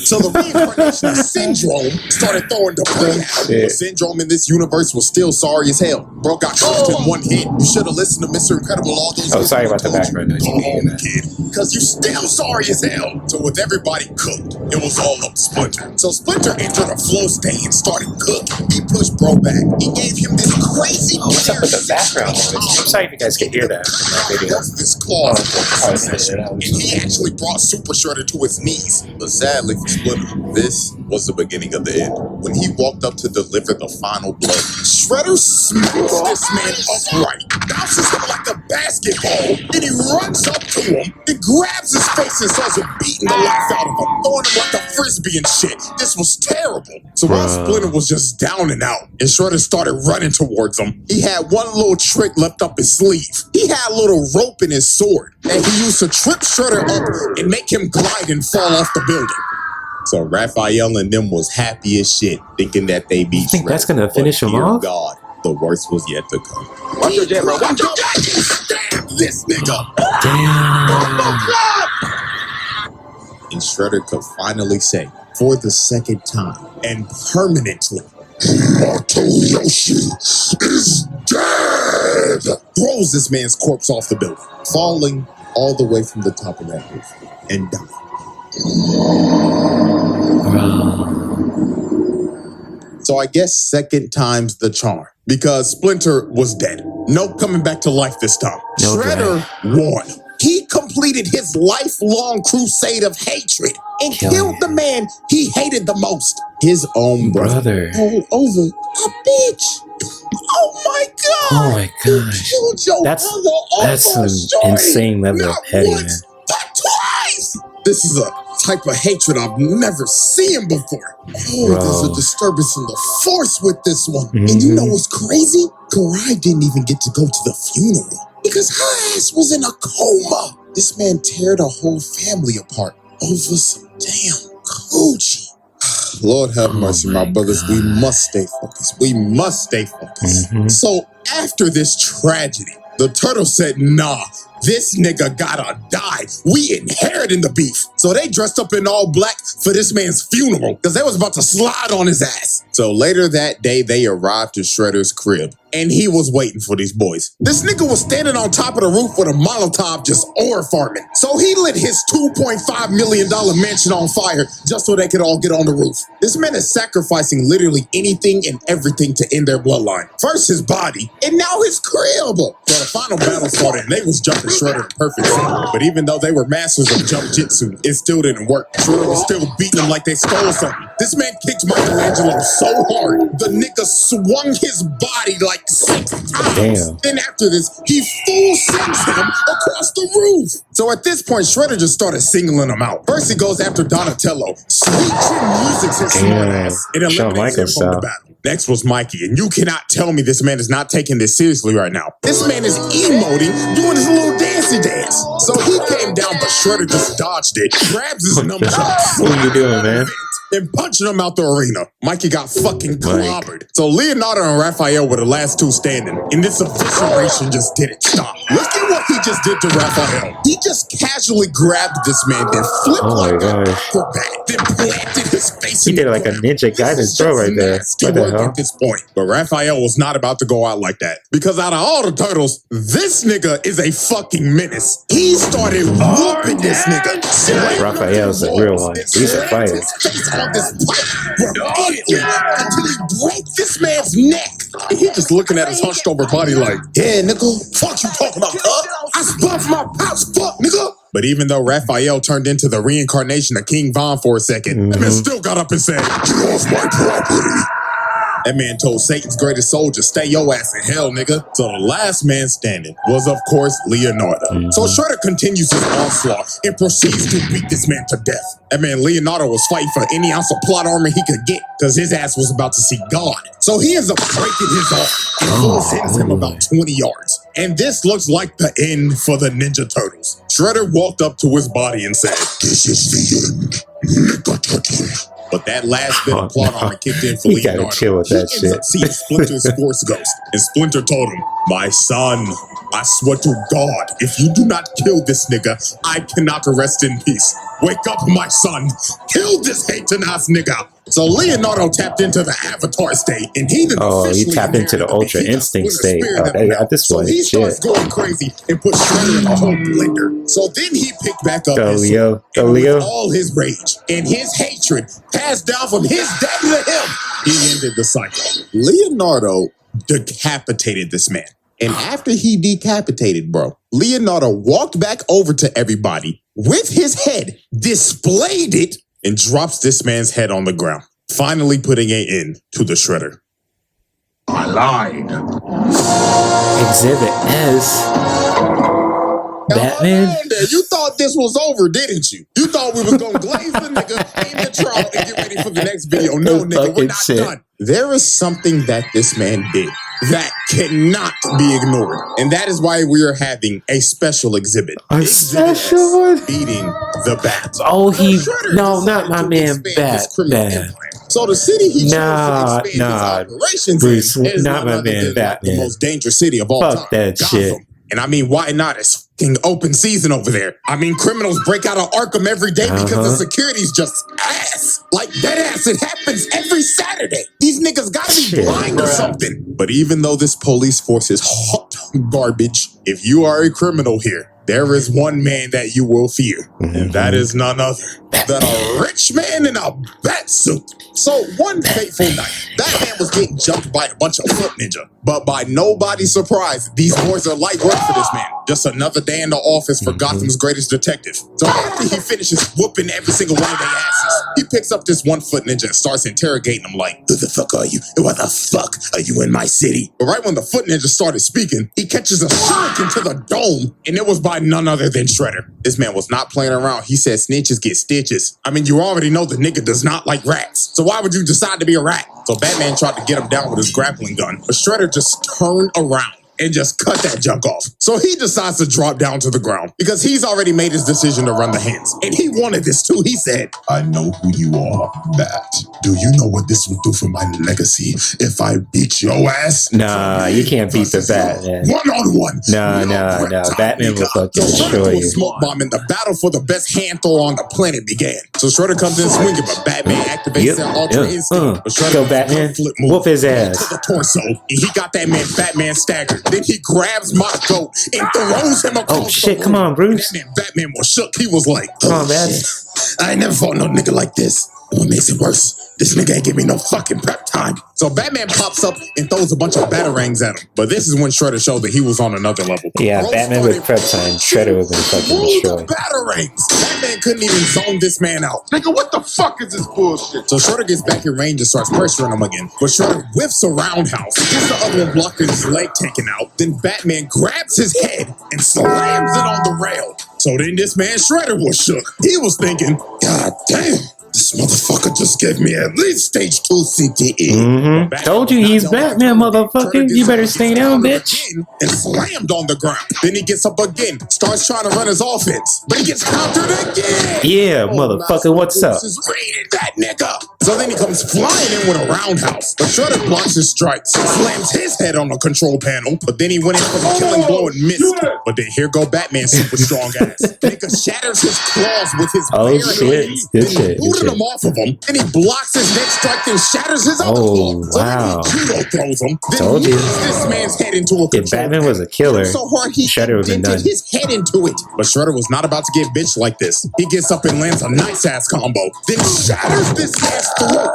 So the reincarnation of Syndrome started throwing the play out. But Syndrome in this universe was still sorry as hell. Bro got cooked in one hit. You should have listened to Mr. Incredible all those years. Sorry about the background noise. Go home, kid. Because you still sorry as hell. So with everybody cooked, it was all up to Splinter. So Splinter entered a flow state and started cooking. He pushed bro back. He gave him this crazy what's up with the background noise? I'm sorry if you guys can hear that. This claw and he actually brought Super Shredder to his knees. But sadly for Splinter, this was the beginning of the end. When he walked up to deliver the final blow, Shredder smacks this man upright, bounces him like a basketball, then he runs up to him, then grabs his face and starts beating the life out of him, throwing him like a frisbee and shit. This was terrible. So while Splinter was just down and out, and Shredder started running towards him, he had one little trick left up his sleeve. He had a little rope in his sword, and he used to trip Shredder up and make him glide and fall off the building. So Raphael and them was happy as shit, thinking that they beat Shredder. Think that's gonna finish him off? God, the worst was yet to come. Watch your jet, bro. Watch your jet! Stab this nigga! Damn. And Shredder could finally say, for the second time and permanently, Yoshi is dead! throws this man's corpse off the building, falling all the way from the top of that roof and dying. So I guess second time's the charm, because Splinter was dead. No coming back to life this time. No Shredder won. He completed his lifelong crusade of hatred and killed the man he hated the most, his own brother. All over a bitch. Oh my god! Oh my gosh! That's some insane level of pettiness. But twice! This is a type of hatred I've never seen before. Oh, there's a disturbance in the force with this one. And you know what's crazy? Karai didn't even get to go to the funeral because her ass was in a coma. This man teared a whole family apart over some damn coochie. Lord have mercy, my brothers. We must stay focused. We must stay focused. So after this tragedy, the turtle said, nah, this nigga gotta die. We inheriting the beef. So they dressed up in all black for this man's funeral because they was about to slide on his ass. So later that day, they arrived to Shredder's crib and he was waiting for these boys. This nigga was standing on top of the roof with a Molotov just ore farming. So he lit his $2.5 million mansion on fire just so they could all get on the roof. This man is sacrificing literally anything and everything to end their bloodline. First his body, and now his crib. So the final battle started and they was jumping Shredder in perfect sync. But even though they were masters of jump jitsu, it still didn't work. Shredder was still beating them like they stole something. This man kicked Michelangelo so hard, the nigga swung his body like 6 times. Damn. Then after this, he full sends him across the roof. So at this point, Shredder just started singling him out. First he goes after Donatello. Sweet chin music's his smart ass. It eliminates him from the battle. Next was Mikey, and you cannot tell me this man is not taking this seriously right now. This man is emoting, doing his little dancey dance. So he came down, but Shredder just dodged it, grabs his nunchucks. What are you doing, man? And punching him out the arena. Mikey got fucking clobbered. So Leonardo and Raphael were the last two standing. And this evisceration just didn't stop. Look at what he just did to Raphael. He just casually grabbed this man, then flipped like an acrobat, then planted his face He in did the like a ground. ninja guidance throw right there. What the hell? At this point. But Raphael was not about to go out like that. Because out of all the turtles, this nigga is a fucking menace. He started whooping this nigga. Raphael's a real one. He's a fighter. On this pipe repeatedly until he broke this man's neck. And he just looking at his hunched over body like, yeah, nigga, fuck you talking about, I spun from my pouch, fuck, nigga. But even though Raphael turned into the reincarnation of King Von for a second, that man still got up and said, get off my property. That man told Satan's greatest soldier, stay your ass in hell, nigga. So the last man standing was, of course, Leonardo. So Shredder continues his onslaught and proceeds to beat this man to death. That man Leonardo was fighting for any ounce of plot armor he could get because his ass was about to see God. So he ends up breaking his arm and Bulls hits him about 20 yards. And this looks like the end for the Ninja Turtles. Shredder walked up to his body and said, this is the end, Ninja Turtle. But that last bit of plot armor kicked in for You Leonardo. gotta chill with He that ends shit. up seeing Splinter's Force Ghost. And Splinter told him, my son, I swear to God, if you do not kill this nigga, I cannot rest in peace. Wake up, my son. Kill this hating ass nigga. So Leonardo tapped into the Avatar state, and he didn't He officially tapped into the inherit Ultra defeat of Instinct Splinter's state. spirit Oh, that got this so one. he starts Shit. going crazy and put Shredder in a whole blender. So then he picked back up Go, his Leo. sword, Go, and with Leo. all his rage and his hatred passed down from his daddy to him, he ended the cycle. Leonardo decapitated this man. And after he decapitated, bro, Leonardo walked back over to everybody with his head, displayed it, and drops this man's head on the ground, finally putting an end to the Shredder. I lied. Exhibit S. Batman? Now, hold on there. You thought this was over, didn't you? You thought we was gonna glaze the nigga, aim the trial, and get ready for the next video. No, nigga, we're Fucking not shit. done. There is something that this man did that cannot be ignored, and that is why we are having a special exhibit. A Exhibit S, special one? beating the Bat. Oh, he. Shredder No, decided not my to man, expand his criminal Batman. empire. So the city he chose Nah, to expand nah, his operations Bruce, in is not none my other man, than Batman. the most dangerous city of all Fuck time, that Gotham. shit. And I mean, why not? It's fucking open season over there. I mean, criminals break out of Arkham every day because the security's just ass. Like dead ass, it happens every Saturday. These niggas gotta be Shit. blind or something. But even though this police force is hot garbage, if you are a criminal here, there is one man that you will fear, and that is none other than a rich man in a bat suit. So one fateful night, Batman was getting jumped by a bunch of foot ninja. But by nobody's surprise, these boys are light work for this man. Just another day in the office for Gotham's greatest detective. So after he finishes whooping every single one of their asses, he picks up this one foot ninja and starts interrogating him like, who the fuck are you? And why the fuck are you in my city? But right when the foot ninja started speaking, he catches a shuriken to the dome, and it was by none other than Shredder. This man was not playing around. He said snitches get stitches. I mean, you already know the nigga does not like rats. So why would you decide to be a rat? So Batman tried to get him down with his grappling gun, but Shredder just turned around and just cut that junk off. So he decides to drop down to the ground because he's already made his decision to run the hands. And he wanted this too. He said, I know who you are, Bat. Do you know what this will do for my legacy if I beat your ass? Nah, you can't beat the Batman. One-on-one. No. Batman will fucking so Shredder destroy threw a you. smoke bomb and the battle for the best hand throw on the planet began. So Shredder comes in swinging, but Batman activates that Ultra Instinct. But Shredder Go, does a Batman. cut flip move Whoop his ass. to the torso, and he got that man Batman staggered. Then he grabs my goat and throws him across Oh, shit, the come room. on, Bruce. And that man Batman was shook. He was like, Come on, oh, Bat. shit. I ain't never fought no nigga like this. What makes it worse? This nigga ain't give me no fucking prep time. So Batman pops up and throws a bunch of batarangs at him. But this is when Shredder showed that he was on another level. Yeah, Bro Batman started with prep time. Shredder would have been fucking through destroyed. the batarangs. Batman couldn't even zone this man out. Nigga, what the fuck is this bullshit? So Shredder gets back in range and starts pressuring him again. But Shredder whiffs a roundhouse, gets the other one blocking his leg taken out. Then Batman grabs his head and slams it on the rail. So then this man Shredder was shook. He was thinking, God damn, this motherfucker just give me at least stage 2 CTE. Mm-hmm. Told you he's Batman, motherfucker. You better stay down, bitch. And slammed on the ground. Then he gets up again, starts trying to run his offense, but he gets countered again. Yeah, motherfucker, what's up? Is reading that nigga. So then he comes flying in with a roundhouse. But Shredder blocks his strikes, slams his head on the control panel, but then he went in for the killing blow and missed. But then here go Batman, super strong ass. Nigga shatters his claws with his bare hands. Good Then shit, he booted him off of him, and he blocks his next strike and shatters his other claw. So wow. then he judo throws him. Then Told you. hits this man's head into a control If Batman was a killer, so hard he Shredder would have been dented done. his head into it. But Shredder was not about to get bitched like this. He gets up and lands a nice ass combo, then shatters this man's throat.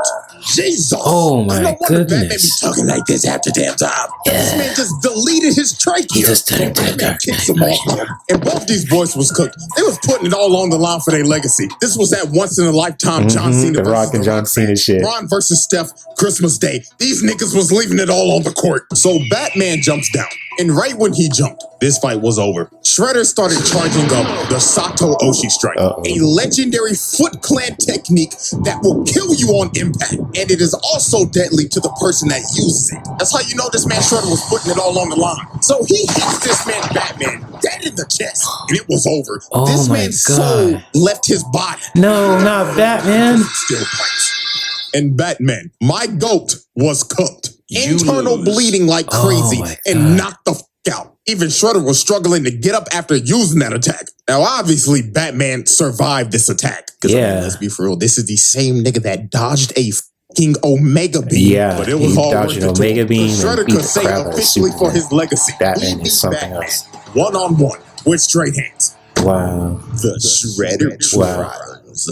Jesus! Oh my no wonder Batman be goodness. talking like this after damn time. This man just deleted his trachea. He just didn't do Batman that. kicks him off. And both these boys was cooked. They was putting it all on the line for their legacy. This was that once in a lifetime John Cena The Rock and John Cena shit. Ron versus Steph, Christmas Day. These niggas was leaving it all on the court. So Batman jumps down. And right when he jumped, this fight was over. Shredder started charging up the Sato Oshi strike, a legendary Foot Clan technique that will kill you on impact. And it is also deadly to the person that uses it. That's how you know this man Shredder was putting it all on the line. So he hits this man Batman dead in the chest, and it was over. Oh this my man's God. soul left his body. No, not Batman. Still bites. And Batman, my goat, was cooked. Internal bleeding like crazy my and knocked the out. Even Shredder was struggling to get up after using that attack. Now, obviously, Batman survived this attack. Because let's be for real, this is the same nigga that dodged a fucking Omega Beam. Yeah, but it was he all dodged worth an it to Omega him. Beam Shredder and beat could the say crap out of officially for Superman. his legacy. Batman he is beat something Batman else. one-on-one with straight hands. Wow. The Shredder Trials.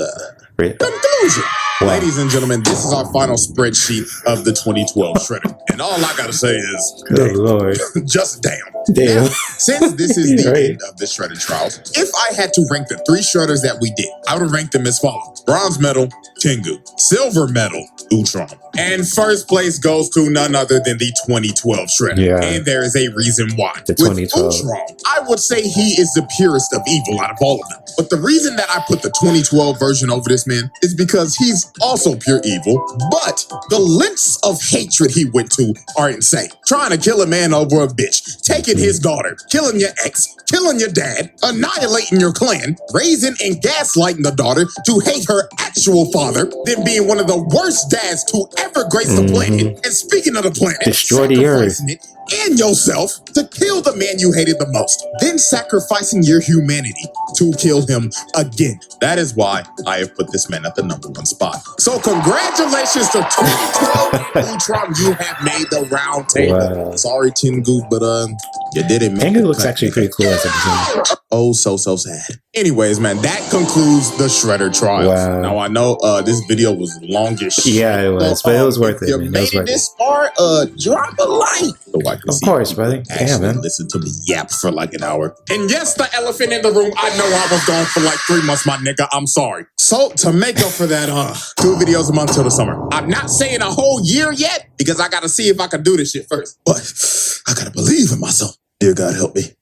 Conclusion. Wow. Ladies and gentlemen, this is our final spreadsheet of the 2012 Shredder. And all I gotta say is, Good Lord. just damn. Damn. Now, since this is the Right. end of the Shredder Trials, if I had to rank the 3 Shredders that we did, I would rank them as follows. Bronze medal, Tengu. Silver medal, Ultron. And first place goes to none other than the 2012 Shredder. Yeah. And there is a reason why. The With 2012. Ultron, I would say he is the purest of evil out of all of them. But the reason that I put the 2012 version over this man is because he's also pure evil, but the lengths of hatred he went to are insane. Trying to kill a man over a bitch, taking his daughter, killing your ex, killing your dad, annihilating your clan, raising and gaslighting the daughter to hate her actual father, then being one of the worst dads to ever grace the planet. And speaking of the planet, Destroy the earth. sacrificing it and yourself to kill the man you hated the most, then sacrificing your humanity to kill him again. That is why I have put this man at the #1 spot. So congratulations to 2012 Ultron, you have made the round table. Wow. Sorry, Tengu, but you did it, man. Tengu looks actually pretty cool as a design. Oh, so sad. Anyways, man, that concludes the Shredder Trials. Wow. Now I know this video was long as shit. Yeah, it was, but it was worth if it, you man. It made was it worth this far, drop a like. So I can Of see course, you brother. actually Yeah, man. listen to me yap for like an hour. And yes, the elephant in the room. I know I was gone for like 3 months, my nigga. I'm sorry. So to make up for that, 2 videos a month till the summer. I'm not saying a whole year yet because I gotta see if I can do this shit first. But I gotta believe in myself. Dear God, help me.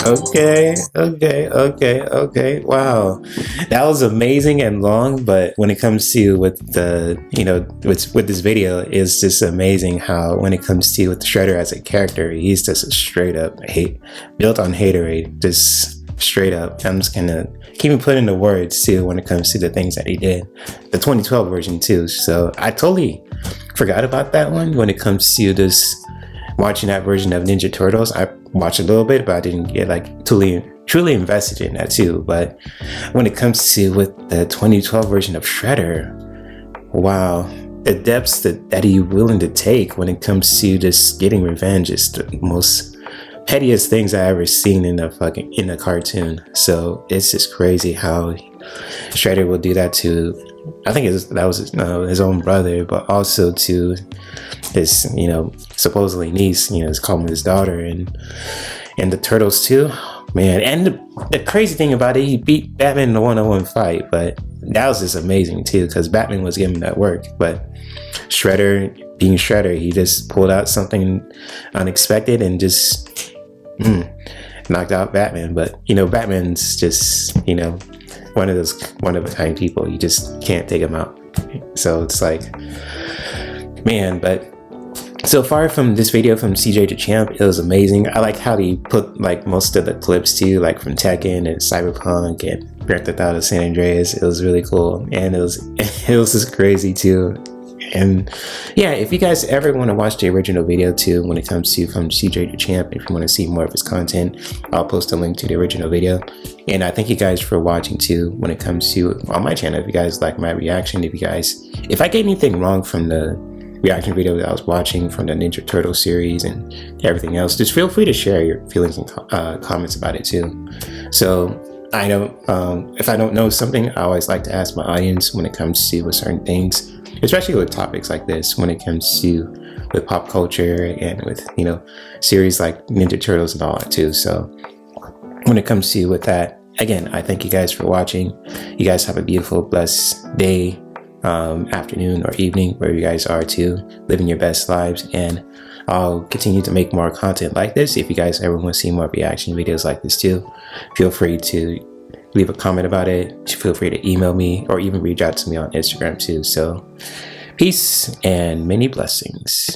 Okay. Wow, that was amazing and long. But when it comes to with the, with this video, it's just amazing how when it comes to with Shredder as a character, he's just a straight up built on haterade, just straight up. I'm just gonna keep putting the words too when it comes to the things that he did, the 2012 version too. So I totally forgot about that one when it comes to this. Watching that version of Ninja Turtles, I watched a little bit, but I didn't get like truly invested in that too. But when it comes to with the 2012 version of Shredder, wow, the depths that he's willing to take when it comes to just getting revenge is the most pettiest things I ever seen in a cartoon. So it's just crazy how Shredder will do that to, I think that was his own brother, but also to his, supposedly niece, it's called his daughter, and the Turtles too, man. And the crazy thing about it, he beat Batman in a 1-on-1 fight, but that was just amazing too, because Batman was giving that work, but Shredder, being Shredder, he just pulled out something unexpected and knocked out Batman. But Batman's just one of those one of a kind people. You just can't take them out. So it's like, man. But so far from this video from CJ to Champ, it was amazing. I like how he put like most of the clips too, like from Tekken and Cyberpunk and Grand Theft Auto San Andreas. It was really cool, and it was just crazy too. And yeah, if you guys ever want to watch the original video too, when it comes to from CJ to Champ, if you want to see more of his content, I'll post a link to the original video. And I thank you guys for watching too when it comes to on my channel. If you guys like my reaction, if I get anything wrong from the reaction video that I was watching from the Ninja Turtle series and everything else, just feel free to share your feelings and comments about it too. So I know if I don't know something, I always like to ask my audience when it comes to certain things, especially with topics like this, when it comes to with pop culture and with, you know, series like Ninja Turtles and all that too. So when it comes to with that, again, I thank you guys for watching. You guys have a beautiful, blessed day, afternoon or evening, where you guys are too, living your best lives. And I'll continue to make more content like this. If you guys ever want to see more reaction videos like this too, feel free to leave a comment about it. Feel free to email me or even reach out to me on Instagram too. So peace and many blessings.